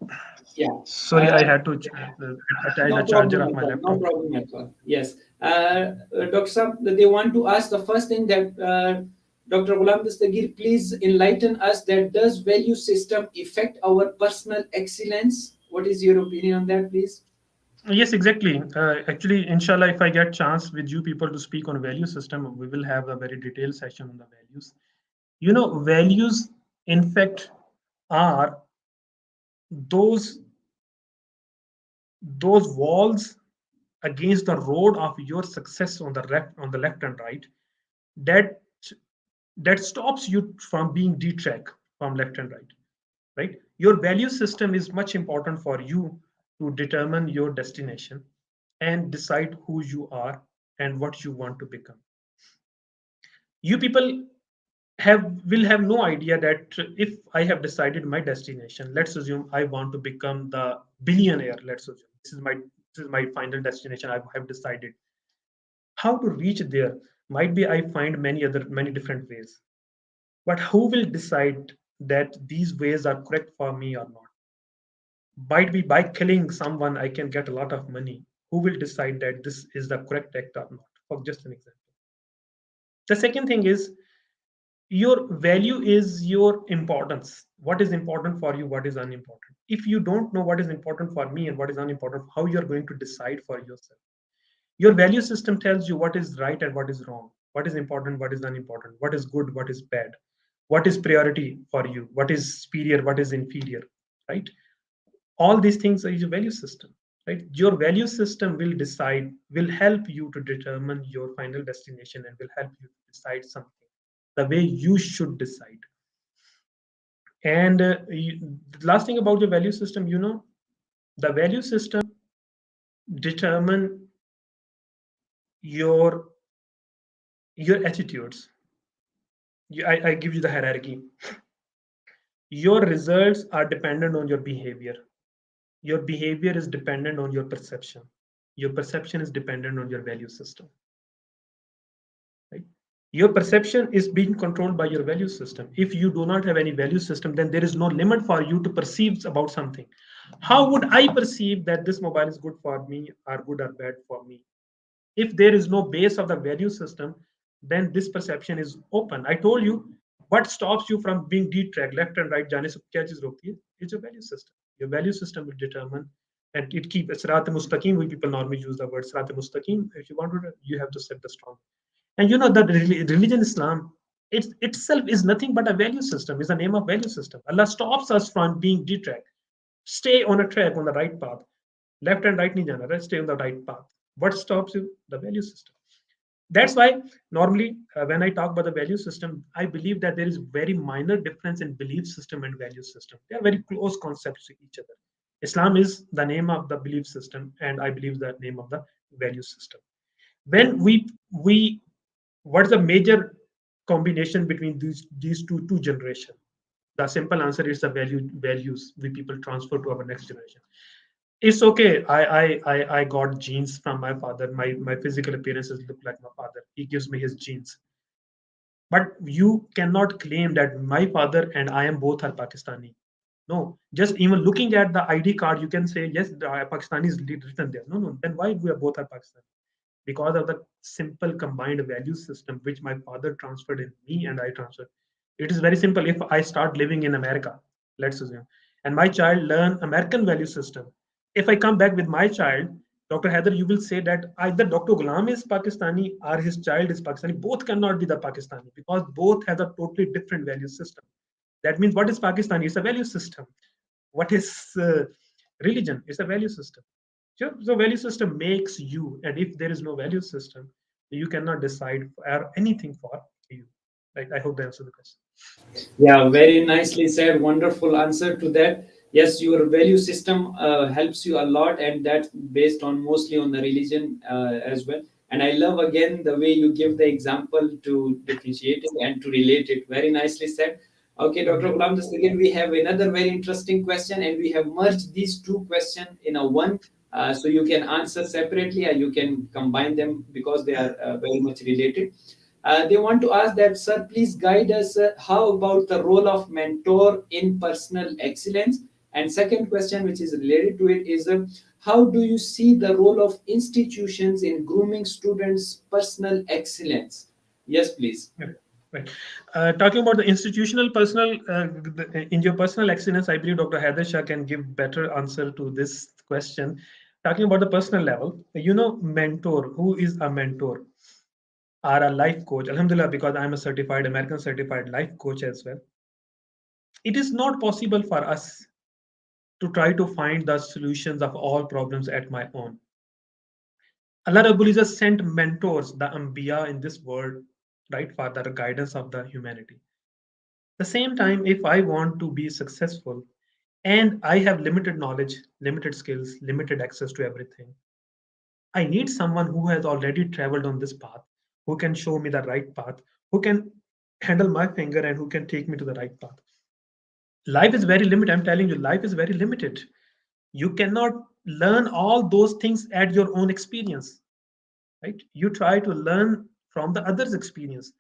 Yeah. Sorry, Uh, I had to attach the no charger problem of at my all. No laptop. problem at all. Yes. Dr. Saab, they want to ask the first thing that Dr. Ghulam Dastagir, please enlighten us that does value system affect our personal excellence? What is your opinion on that, please? Yes, exactly. Actually, inshallah, if I get chance with you people to speak on value system, we will have a very detailed session on the values. You know, values, in fact, are those those walls against the road of your success on the left and right that that stops you from being detrack from left and right. Right? Your value system is much important for you to determine your destination and decide who you are and what you want to become. You people will have no idea that if I have decided my destination, let's assume I want to become the billionaire. Let's assume this is my final destination. I have decided how to reach there. Might be I find many different ways, but who will decide that these ways are correct for me or not? Might be by killing someone I can get a lot of money. Who will decide that this is the correct act or not? For just an example. The second thing is your value is your importance. What is important for you, what is unimportant. If you don't know what is important for me and what is unimportant, how you're going to decide for yourself. Your value system tells you what is right and what is wrong, what is important, what is unimportant, what is good, what is bad, what is priority for you, what is superior, what is inferior, right? All these things are your value system. Right? Your value system will help you to determine your final destination and will help you to decide something the way you should decide. And the last thing about your value system, the value system determine your your attitudes. I give you the hierarchy. Your results are dependent on your behavior. Your behavior is dependent on your perception. Your perception is dependent on your value system. Right? Your perception is being controlled by your value system. If you do not have any value system, then there is no limit for you to perceive about something. How would I perceive that this mobile is good for me or good or bad for me? If there is no base of the value system, then this perception is open. I told you what stops you from being detracked left and right जाने से क्या चीज रोकती है? It's your value system. Your value system will determine, and it keep sirat mustaqim. We people normally use the word sirat mustaqim. If you want to, you have to set the strong. And you know the religion Islam, it itself is nothing but a value system. Is the name of value system. Allah stops us from being detracked. Stay on a track, on the right path. Left and right nahi jana, right? Stay on the right path. What stops you? The value system. That's why normally when I talk about the value system, I believe that there is very minor difference in belief system and value system. They are very close concepts to each other. Islam is the name of the belief system, and I believe the name of the value system. When we what's the major combination between these two generations? The simple answer is the values we people transfer to our next generation. It's okay. I got genes from my father. My physical appearances look like my father. He gives me his genes. But you cannot claim that my father and I am both are Pakistani. No, just even looking at the ID card, you can say yes, the Pakistani is written there. No, no. Then why we are both are Pakistani? Because of the simple combined value system which my father transferred in me and I transferred. It is very simple. If I start living in America, let's assume, and my child learn American value system, if I come back with my child, Dr. Haider, you will say that either Dr. Ghulam is Pakistani or his child is Pakistani. Both cannot be the Pakistani because both have a totally different value system. That means what is Pakistani? It's a value system. What is religion? It's a value system. Sure. So value system makes you, and if there is no value system, you cannot decide for anything for you. Right? I hope that answers the question. Yeah, very nicely said. Wonderful answer to that. Yes, your value system helps you a lot, and that's based on mostly on the religion as well. And I love again the way you give the example to differentiate it and to relate it. Very nicely said. Okay, Dr. Mhm. Ghulam, this again we have another very interesting question, and we have merged these two questions in a one. So you can answer separately, or you can combine them because they are very much related. They want to ask that, sir, please guide us. How about the role of mentor in personal excellence? And second question, which is related to it, is how do you see the role of institutions in grooming students' personal excellence? Yes, please. Yeah, right. Talking about the institutional personal, in your personal excellence, I believe Dr. Haider Shah can give better answer to this question. Talking about the personal level, you know, mentor, who is a mentor? Are a life coach. Alhamdulillah, because I'm a certified American certified life coach as well. It is not possible for us to try to find the solutions of all problems at my own. Allah Rabbul Izzah sent mentors, the Ambiya in this world, right, for the guidance of the humanity. The same time, if I want to be successful and I have limited knowledge, limited skills, limited access to everything, I need someone who has already traveled on this path, who can show me the right path, who can handle my finger and who can take me to the right path. Life is very limited. I'm telling you, life is very limited. You cannot learn all those things at your own experience, right? You try to learn from the other's experience.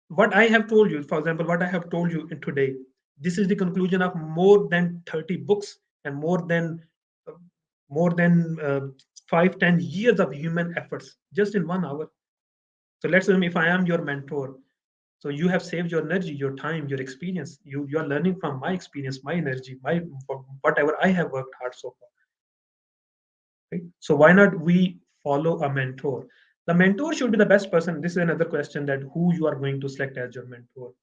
What I have told you, for example, what I have told you in today, this is the conclusion of more than 30 books and uh, more than 5-10 years of human efforts just in 1 hour. So let's assume if I am your mentor, so you have saved your energy, your time, your experience. You are learning from my experience, my energy, my whatever I have worked hard so far. Right? So why not we follow a mentor? The mentor should be the best person. This is another question, that who you are going to select as your mentor.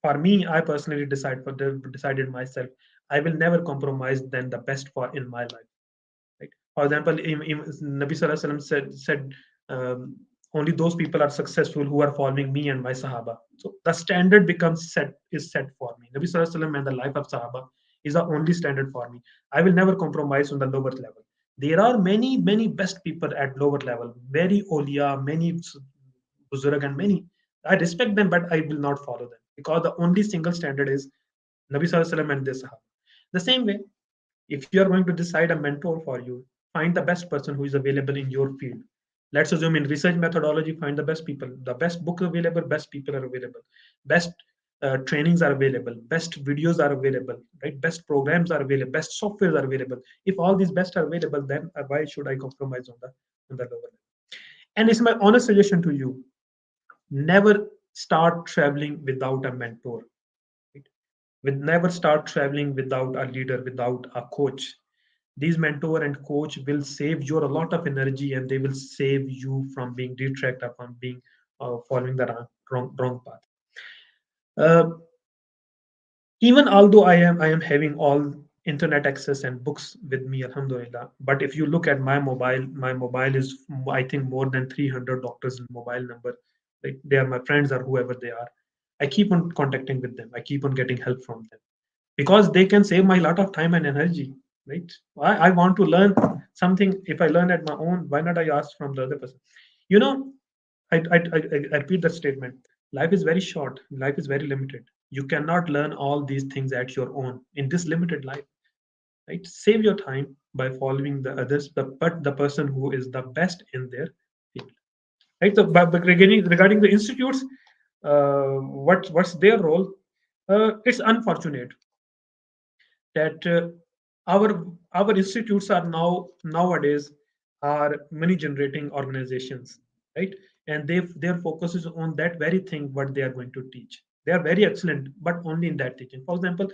For me, I personally decided myself. I will never compromise than the best for in my life. Right? For example, Nabi Sallallahu Alaihi Wasallam said only those people are successful who are following me and my Sahaba. So the standard becomes set for me. Nabi Sallallahu Alaihi Wasallam and the life of Sahaba is the only standard for me. I will never compromise on the lower level. There are many best people at lower level, very Olia, many Buzurg, and many. I respect them, but I will not follow them because the only single standard is Nabi Sallallahu Alaihi Wasallam and this Sahaba. The same way, if you are going to decide a mentor for you, find the best person who is available in your field. Let's assume in research methodology, find the best people. The best book available, best people are available. Best trainings are available. Best videos are available. Right? Best programs are available. Best softwares are available. If all these best are available, then why should I compromise on the lower level? And it's my honest suggestion to you. Never start traveling without a mentor. Right? With never start traveling without a leader, without a coach. These mentor and coach will save you a lot of energy, and they will save you from being detracted, from being following the wrong path. Uh, Even although I am having all internet access and books with me, alhamdulillah, but if you look at my mobile is, I think, more than 300 doctors in mobile number. Like, they are my friends or whoever they are. I keep on contacting with them, I keep on getting help from them, because they can save my lot of time and energy, right? I want to learn something. If I learn at my own, why not I ask from the other person? You know, I repeat the statement. Life is very short. Life is very limited. You cannot learn all these things at your own in this limited life. Right? Save your time by following the others, but the person who is the best in their field. Right? So, but regarding the institutes, what's their role? It's unfortunate that our institutes are nowadays are money generating organizations, right? And their focus is on that very thing what they are going to teach. They are very excellent, but only in that teaching. For example,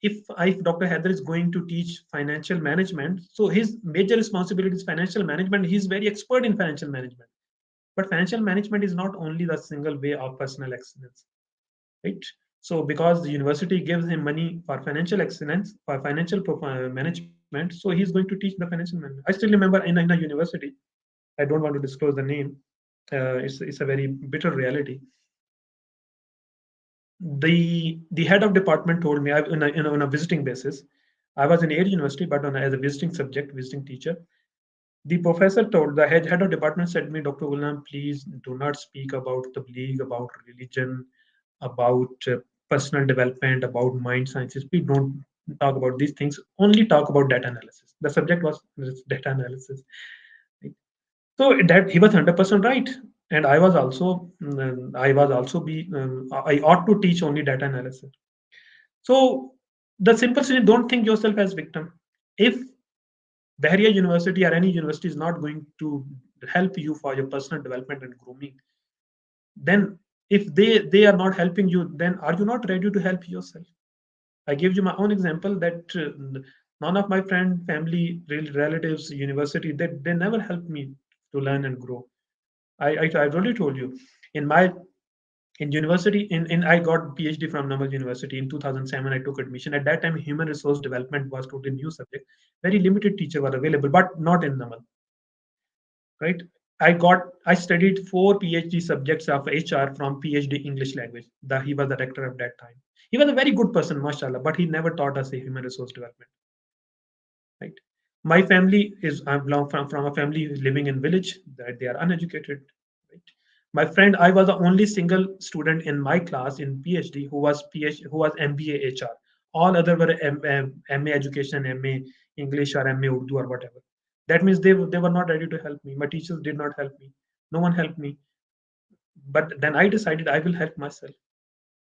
if Dr. Haider is going to teach financial management, so his major responsibility is financial management. He's very expert in financial management, but financial management is not only the single way of personal excellence, right? So because the university gives him money for financial excellence, for financial management, so he's going to teach the financial management. I still remember in a university, I don't want to disclose the name. It's a very bitter reality. The head of department told me, on a visiting basis. I was in Air University, but as a visiting subject, visiting teacher. The professor told the head of department said to me, Dr. Ghulam, please do not speak about the league, about religion, about personal development, about mind sciences. Please don't talk about these things. Only talk about data analysis. The subject was data analysis. Right? So that he was 100% right, and I ought to teach only data analysis. So the simple thing is, don't think yourself as victim. If Bahria University or any university is not going to help you for your personal development and grooming, then if they are not helping you, then are you not ready to help yourself? I gave you my own example that none of my friend, family, relatives, university, they never helped me to learn and grow. I've already told you, in my in university, in I got PhD from Namal University in 2007. I took admission. At that time, human resource development was totally new subject. Very limited teacher were available, but not in Namal, right? I studied 4 PhD subjects of HR from PhD English language. He was the rector of that time. He was a very good person, mashallah, but he never taught us a human resource development, right? My family is I belong from a family who's living in village, that they are uneducated, right? My friend, I was the only single student in my class in PhD who was MBA HR. All other were MA education, MA English, or MA Urdu, or whatever. That means they were not ready to help me. My teachers did not help me. No one helped me. But then I decided I will help myself.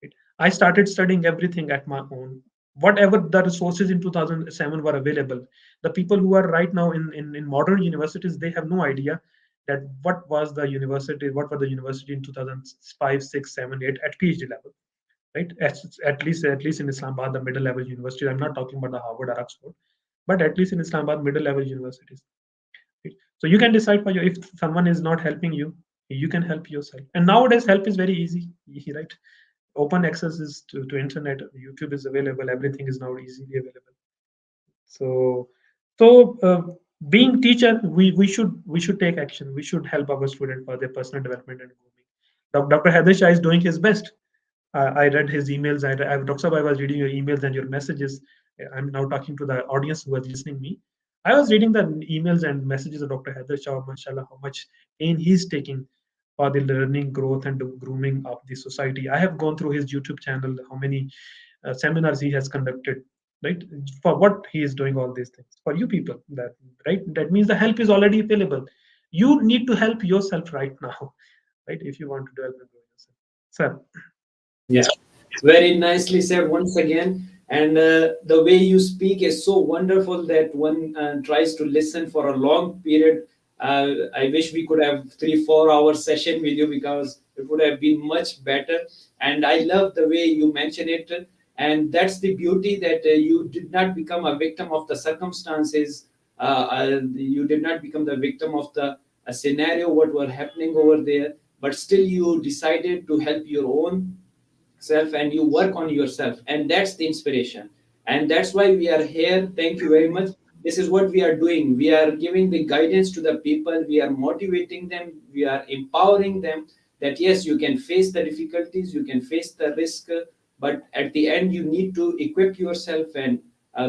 Right? I started studying everything at my own. Whatever the resources in 2007 were available, the people who are right now in modern universities, they have no idea that what were the university in 2005, 6, 7, 8 at PhD level, right? At least in Islamabad, the middle level universities. I'm not talking about the Harvard or Oxford, but at least in Islamabad, middle level universities. Right? So you can decide for you. If someone is not helping you, you can help yourself. And nowadays, help is very easy, right? Open access is to internet. YouTube is available. Everything is now easily available. So being teacher, we should take action. We should help our student for their personal development and grooming. Dr. Haider Shah is doing his best. I read his emails. Dr. Sab, I was reading your emails and your messages. I'm now talking to the audience who are listening me. I was reading the emails and messages of Dr. Haider Shah, mashallah, how much pain he's taking for the learning, growth, and the grooming of the society. I have gone through his YouTube channel, how many seminars he has conducted, right? For what he is doing all these things for you people. That right? That means the help is already available. You need to help yourself right now, right? If you want to develop and grow yourself, sir. Yeah, very nicely said once again. And the way you speak is so wonderful that one tries to listen for a long period. I wish we could have 3 4 hour session with you because it would have been much better. And I love the way you mention it, and that's the beauty that you did not become a victim of the circumstances. You did not become the victim of the scenario what were happening over there, but still you decided to help your own self and you work on yourself, and that's the inspiration. And that's why we are here. Thank you very much. This is what we are doing. We are giving the guidance to the people, we are motivating them, we are empowering them that yes, you can face the difficulties, you can face the risk, but at the end you need to equip yourself and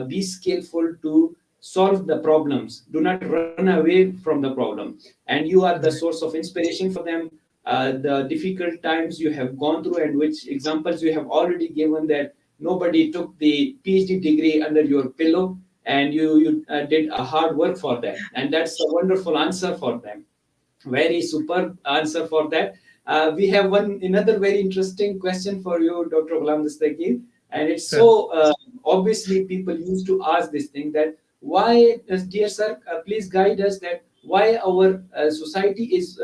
be skillful to solve the problems. Do not run away from the problem. And you are the source of inspiration for them. The difficult times you have gone through, and which examples you have already given, that nobody took the PhD degree under your pillow, and you did a hard work for that, and that's a wonderful answer for them. Very superb answer for that. We have one another very interesting question for you, Dr. Ghulam Dastagir, and it's Sure. so obviously people used to ask this thing that why, dear sir, please guide us that why our society is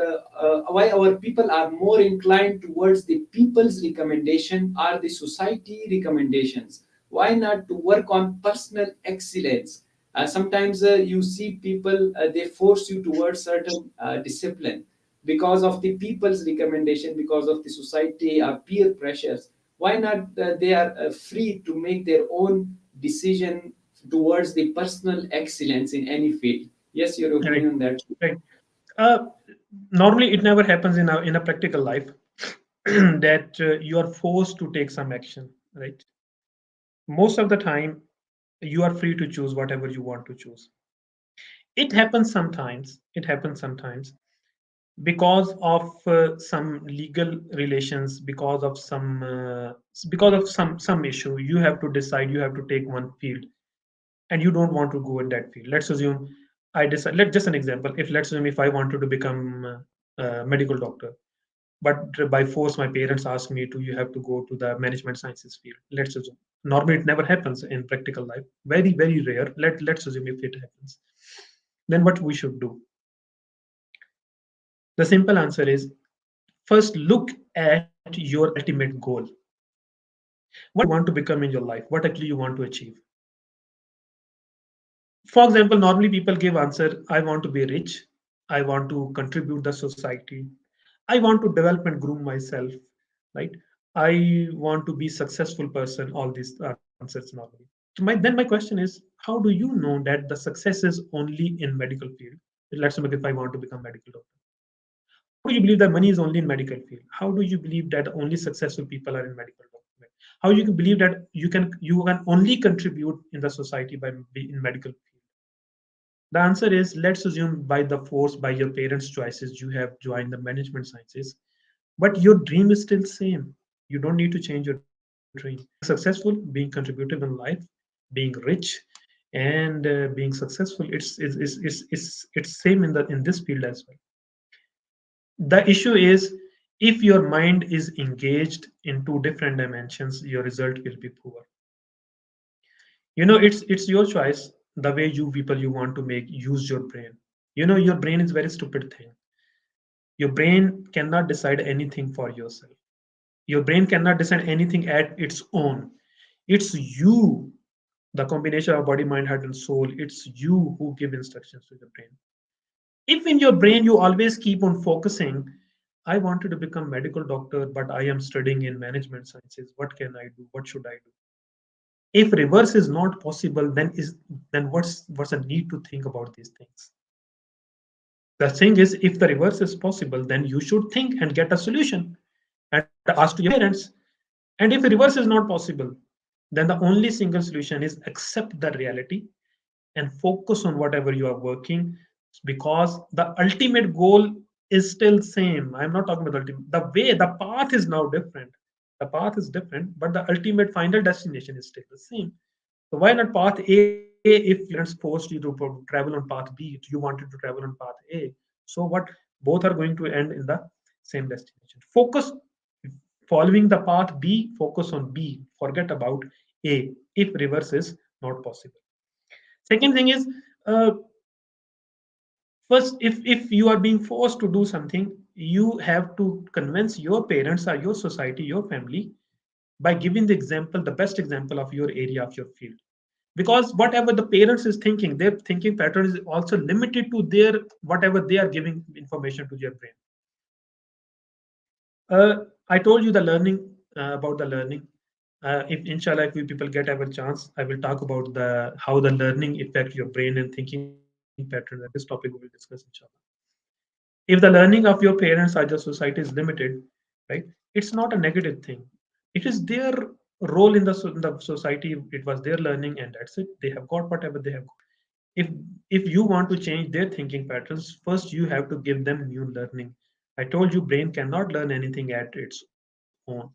why our people are more inclined towards the people's recommendation or the society recommendations. Why not to work on personal excellence? Sometimes you see people, they force you towards certain discipline because of the people's recommendation, because of the society peer pressures. Why not they are free to make their own decision towards the personal excellence in any field? Yes, your Right. opinion on that. Right. Uh, Normally, it never happens in a practical life that you are forced to take some action. Right. Most of the time, you are free to choose whatever you want to choose. It happens sometimes. It happens sometimes because of some legal relations, because of some issue. You have to decide. You have to take one field, and you don't want to go in that field. Let's assume I decide. Let just an example. If let's assume if I wanted to become a medical doctor, but by force my parents ask me to, you have to go to the management sciences field. Let's assume. Normally, it never happens in practical life. Very very rare. Let's assume if it happens, then what we should do? The simple answer is first look at your ultimate goal. What do you want to become in your life? What actually you want to achieve? For example, normally people give answer, I want to be rich, I want to contribute the society, I want to develop and groom myself, right? I want to be successful person, all these answers normally. Then my question is, how do you know that the success is only in medical field? Let's say if I want to become medical doctor. How do you believe that money is only in medical field? How do you believe that only successful people are in medical doctor? How you can believe that you can only contribute in the society by being in medical field? The answer is, let's assume by the force, by your parents' choices, you have joined the management sciences, but your dream is still same. You don't need to change your dream. Being successful, being contributive in life, being rich, and being successful, it's same in this field as well. The issue is, if your mind is engaged in two different dimensions, your result will be poor. It's your choice, the way you people you want to make use your brain. Your brain is very stupid thing. Your brain cannot decide anything for yourself. Your brain cannot decide anything at its own. It's you, the combination of body, mind, heart, and soul. It's you who give instructions to the brain. If in your brain you always keep on focusing, I wanted to become medical doctor, but I am studying in management sciences, what can I do? What should I do? If reverse is not possible, then what's the need to think about these things? The thing is, if the reverse is possible, then you should think and get a solution and ask to your parents. And if reverse is not possible, then the only single solution is accept the reality and focus on whatever you are working, because the ultimate goal is still same. I'm not talking about the ultimate. The path is now different. The path is different, but the ultimate final destination is still the same. So why not path A if parents forced you to travel on path B? You wanted to travel on path A. So what? Both are going to end in the same destination. Focus following the path B, focus on B. Forget about A if reverse is not possible. Second thing is, uh, First, if you are being forced to do something, you have to convince your parents or your society, your family, by giving the example, the best example of your area, of your field. Because whatever the parents is thinking, their thinking pattern is also limited to their whatever they are giving information to their brain. I told you the learning, about the learning. If inshallah, if we people get ever chance, I will talk about the how the learning affect your brain and thinking pattern. And this topic we will discuss inshallah. If the learning of your parents or your society is limited, right, it's not a negative thing. It is their role in in the society. It was their learning, and that's it. They have got whatever they have got. If you want to change their thinking patterns, first you have to give them new learning. I told you, brain cannot learn anything at its own.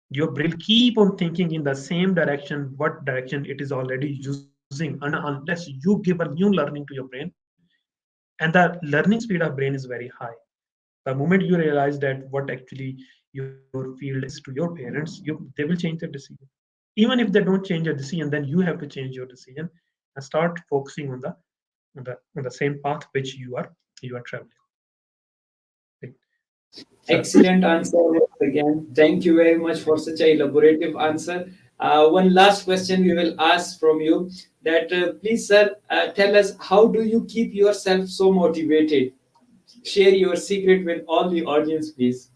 Your brain will keep on thinking in the same direction, what direction it is already using, unless you give a new learning to your brain. And the learning speed of brain is very high. The moment you realize that what actually your field is to your parents, they will change their decision. Even if they don't change your decision, then you have to change your decision and start focusing on the same path which you are traveling. Right. So Excellent answer once again. Thank you very much for such a elaborative answer. One last question we will ask from you that please, sir, tell us how do you keep yourself so motivated? Share your secret with all the audience, please.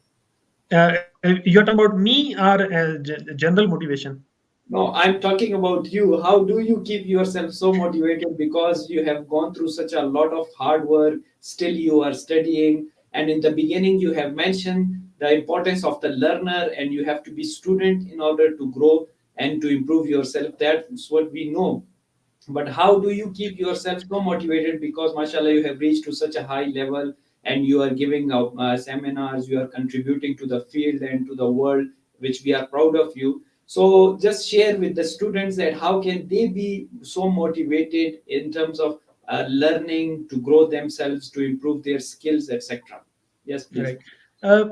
you're talking about me or general motivation? No, I'm talking about you. How do you keep yourself so motivated? Because you have gone through such a lot of hard work, still you are studying. And in the beginning, you have mentioned the importance of the learner, and you have to be student in order to grow and to improve yourself. That's what we know. But how do you keep yourself so motivated? Because mashallah, you have reached to such a high level, and you are giving out seminars, you are contributing to the field and to the world, which we are proud of you. So just share with the students that how can they be so motivated in terms of learning to grow themselves, to improve their skills, etc. Yes, please. Right. uh,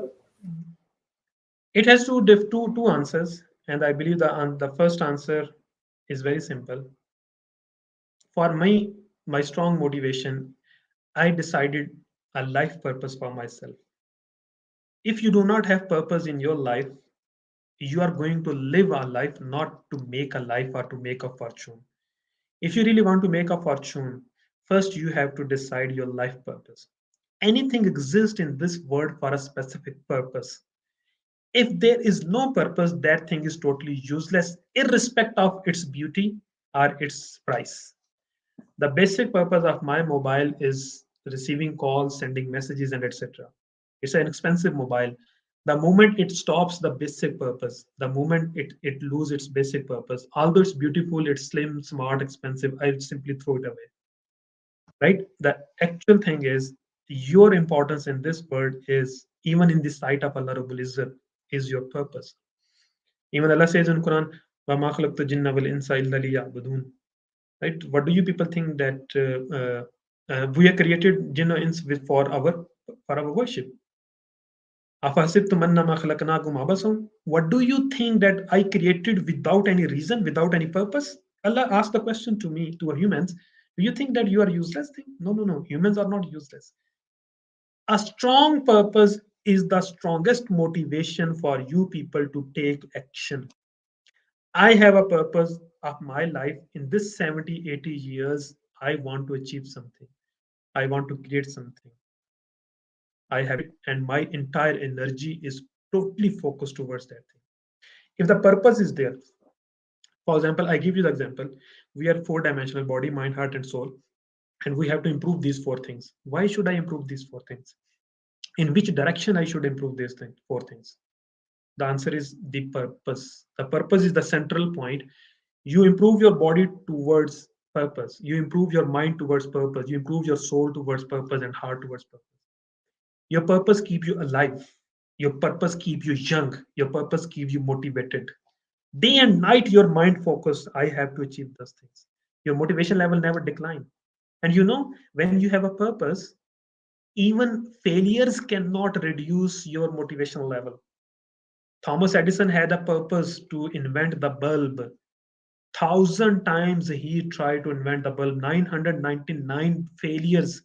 it has two answers, and I believe the first answer is very simple. For my strong motivation, I decided a life purpose for myself. If you do not have purpose in your life, you are going to live a life not to make a life or to make a fortune. If you really want to make a fortune, first you have to decide your life purpose. Anything exists in this world for a specific purpose. If there is no purpose, that thing is totally useless, irrespective of its beauty or its price. The basic purpose of my mobile is receiving calls, sending messages, and etc. It's an expensive mobile. The moment it stops the basic purpose, the moment it loses its basic purpose, although it's beautiful, it's slim, smart, expensive, I simply throw it away. Right? The actual thing is your importance in this world is, even in the sight of Allah Rabbul Izzat, is your purpose. Even Allah says in Quran, وَمَا خَلَقْتُ الْجِنَّ وَالْإِنسَ إِلَّا لِيَعْبُدُونَ. Right? What do you people think that we are created jinn or ins for our worship? أَفَحَسِبْتُمْ أَنَّمَا خَلَقْنَاكُمْ عَبَثًا. What do you think that I created without any reason, without any purpose? Allah asked the question to me, to humans. Do you think that you are useless thing? No, no, no. Humans are not useless. A strong purpose is the strongest motivation for you people to take action. I have a purpose of my life in this 70, 80 years. I want to achieve something. I want to create something. I have it, and my entire energy is totally focused towards that thing. If the purpose is there, for example, I give you the example, we are four-dimensional: body, mind, heart, and soul, and we have to improve these four things. Why should I improve these four things? In which direction I should improve these four things? The answer is the purpose. The purpose is the central point. You improve your body towards purpose. You improve your mind towards purpose. You improve your soul towards purpose and heart towards purpose. Your purpose keep you alive. Your purpose keep you young. Your purpose keep you motivated. Day and night, your mind focus. I have to achieve those things. Your motivation level never decline. And when you have a purpose, even failures cannot reduce your motivational level. Thomas Edison had a purpose to invent the bulb. 1,000 times he tried to invent the bulb, 999 failures.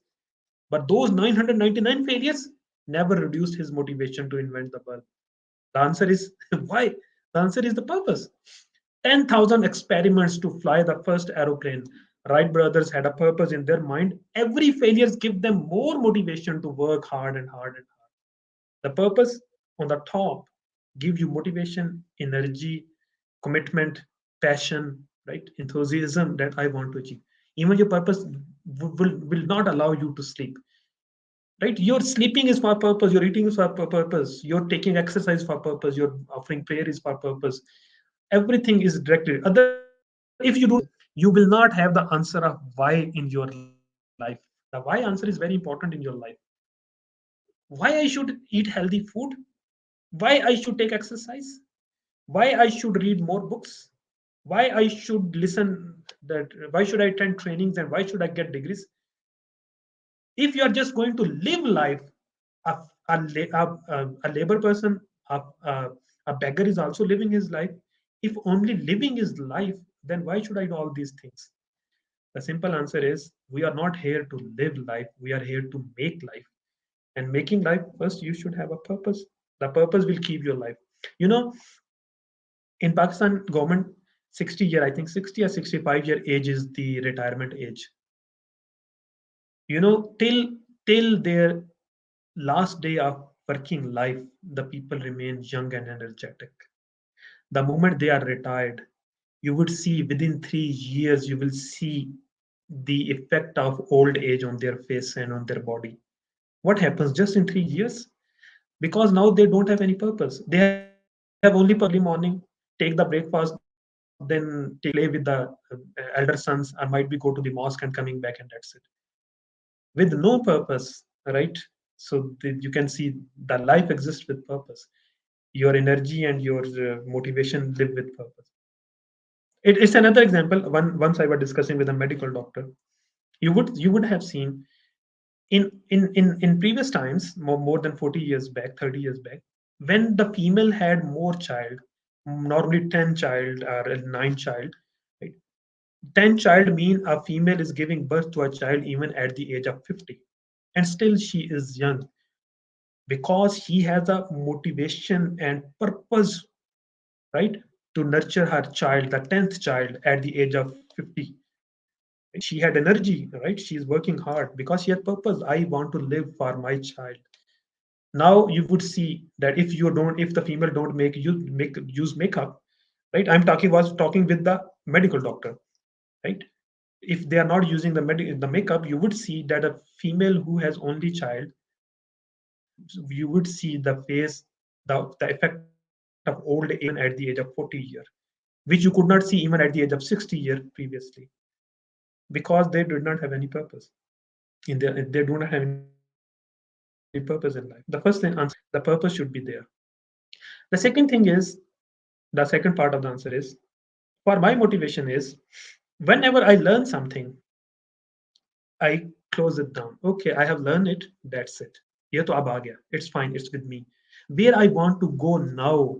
But those 999 failures never reduced his motivation to invent the bulb. The answer is why? The answer is the purpose. 10,000 experiments to fly the first aeroplane. Wright brothers had a purpose in their mind. Every failure gives them more motivation to work hard and hard and hard. The purpose on the top gives you motivation, energy, commitment, passion, right? Enthusiasm that I want to achieve. Even your purpose will not allow you to sleep, right? Your sleeping is for purpose, your eating is for purpose, you're taking exercise for purpose, you're offering prayer is for purpose. Everything is directed. Otherwise, if you do not have purpose, you will not have the answer of why in your life. The why answer is very important in your life. Why I should eat healthy food, why I should take exercise, why I should read more books, why I should listen, that why should I attend trainings, and why should I get degrees. If you are just going to live life, a labor person, a, a, a beggar is also living his life. If only living is life, then why should I do all these things? The simple answer is we are not here to live life, we are here to make life. And making life, first you should have a purpose. The purpose will keep your life. You know, in Pakistan government, 60 year, I think 60 or 65-year age is the retirement age. You know, till their last day of working life, the people remain young and energetic. The moment they are retired, you would see within 3 years, you will see the effect of old age on their face and on their body. What happens just in 3 years? Because now they don't have any purpose. They have only purpose early morning, take the breakfast, then take play with the elder sons, or might be go to the mosque and coming back, and that's it. With no purpose, right? So you can see the life exists with purpose. Your energy and your motivation live with purpose. It's another example. Once I was discussing with a medical doctor, you would have seen in previous times, more than 40 years back, 30 years back, when the female had more child, normally 10 child or 9 child, right? 10 child mean a female is giving birth to a child even at the age of 50, and still she is young, because he has a motivation and purpose, right, to nurture her child, the 10th child, at the age of 50. She had energy, right? She's working hard because she had purpose. I want to live for my child. Now you would see that if the female don't make use makeup, right? Was talking with the medical doctor, right? If they are not using the makeup, you would see that a female who has only child, you would see the face, the effect of old age even at the age of 40 year, which you could not see even at the age of 60 year previously, because they did not have any purpose they do not have any purpose in life. The first thing answer is the purpose should be there. The second thing is, the second part of the answer is, for my motivation is, whenever I learn something, I close it down. Okay, I have learned it, that's it. Ye to ab aa gaya. It's fine, it's with me. Where I want to go now,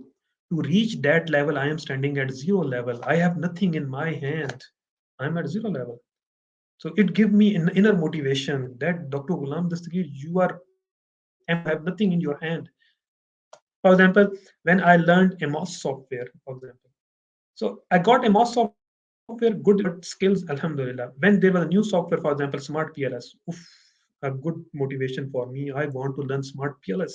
to reach that level, I am standing at zero level. I have nothing in my hand. I'm at zero level. So it gives me an inner motivation that Dr. Ghulam Dastagir, you are empty. You have nothing in your hand. For example, when I learned MOS software, for example. So I got MOS software, good skills, alhamdulillah. When there was a new software, for example, Smart PLS, oof, a good motivation for me. I want to learn Smart PLS.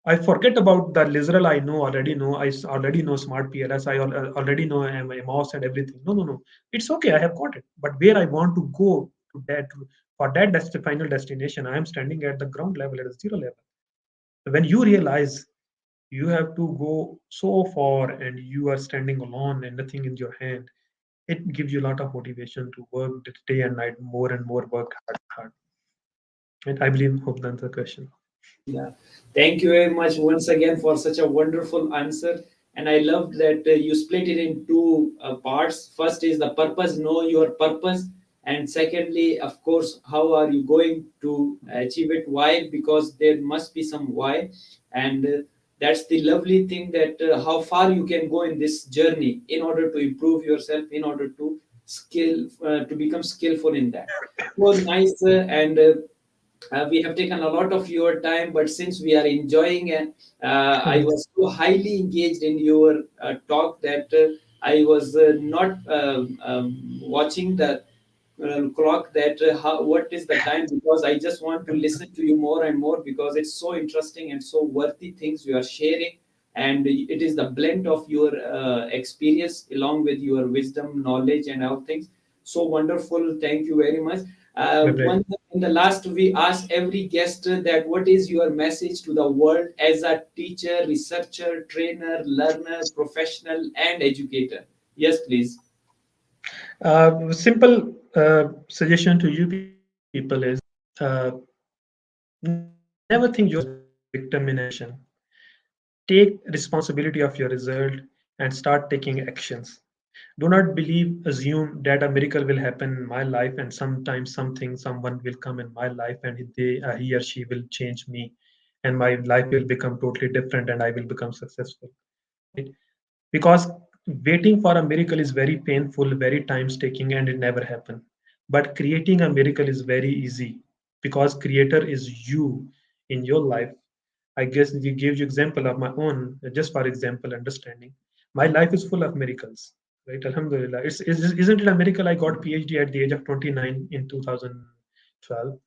I forget about the Literal. I know already know. Already know Smart PLS. Already know MOS and everything. No, no, no. It's okay. I have got it. But where I want to go to that, for that final destination, I am standing at the ground level, at a zero level. When you realize you have to go so far and you are standing alone and nothing in your hand, it gives you a lot of motivation to work day and night, more and more, work hard, hard. And I believe, hope that's the question. Yeah, thank you very much once again for such a wonderful answer. And I love that you split it in two parts. First is the purpose, know your purpose. And secondly, of course, how are you going to achieve it? Why? Because there must be some why. And that's the lovely thing, that how far you can go in this journey in order to improve yourself, in order to to become skillful in that. It was nice and We have taken a lot of your time, but since we are enjoying, and I was so highly engaged in your talk that I was not watching the clock that what is the time, because I just want to listen to you more and more, because it's so interesting and so worthy things you are sharing, and it is the blend of your experience along with your wisdom, knowledge, and all things. So wonderful. Thank you very much. My pleasure. One in the last, we ask every guest that what is your message to the world as a teacher, researcher, trainer, learner, professional, and educator. Yes, please. Simple suggestion to you people is uh, never think yourself as victim in action. Take responsibility of your result and start taking actions. Do not believe, assume that a miracle will happen in my life and sometimes something, someone will come in my life and he or she will change me and my life will become totally different and I will become successful. Right? Because waiting for a miracle is very painful, very time taking, and it never happen. But creating a miracle is very easy because creator is you in your life. I guess we give you example of my own, just for example, understanding. My life is full of miracles, right? Alhamdulillah. Isn't it a miracle I got PhD at the age of 29 in 2012,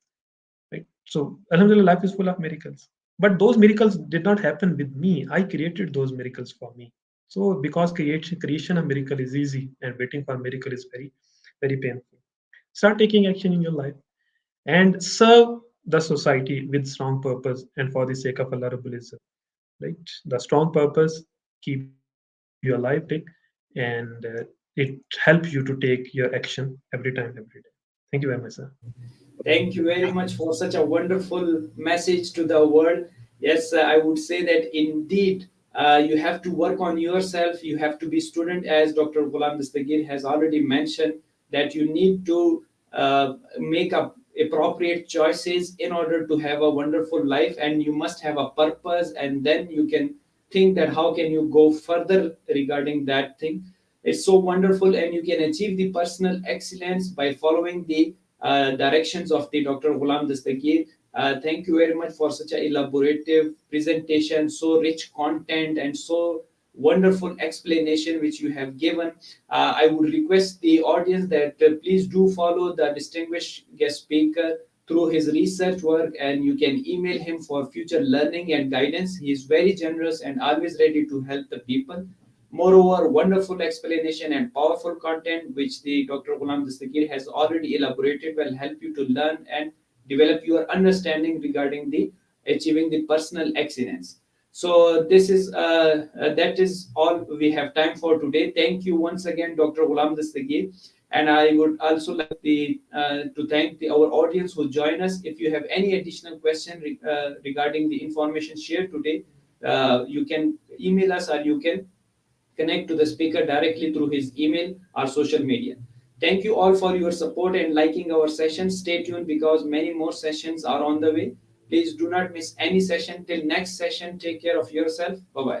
right? So Alhamdulillah, life is full of miracles. But those miracles did not happen with me. I created those miracles for me. So because creation of miracle is easy and waiting for miracle is very, very painful. Start taking action in your life and serve the society with strong purpose and for the sake of Allah Rabbul Izzat, right? The strong purpose keep you alive, Dick, and it helps you to take your action every day. Thank you very much, sir. Thank you very much for such a wonderful message to the world. Yes, I would say that indeed you have to work on yourself. You have to be student, as Dr. Ghulam Dastagir has already mentioned, that you need to make up appropriate choices in order to have a wonderful life, and you must have a purpose, and then you can think that how can you go further regarding that thing. It's so wonderful, and you can achieve the personal excellence by following the directions of the Dr. Ghulam Dastagir. Thank you very much for such a elaborative presentation, so rich content, and so wonderful explanation which you have given. I would request the audience that please do follow the distinguished guest speaker through his research work, and you can email him for future learning and guidance. He is very generous and always ready to help the people. Moreover, wonderful explanation and powerful content which the Dr. Ghulam Dastagir has already elaborated will help you to learn and develop your understanding regarding the achieving the personal excellence. So this is that is all we have time for today. Thank you once again, Dr. Ghulam Dastagir. And I would also like to thank our audience who join us. If you have any additional question regarding the information shared today, you can email us, or you can connect to the speaker directly through his email or social media. Thank you all for your support and liking our session. Stay tuned because many more sessions are on the way. Please do not miss any session. Till next session, take care of yourself. Bye bye.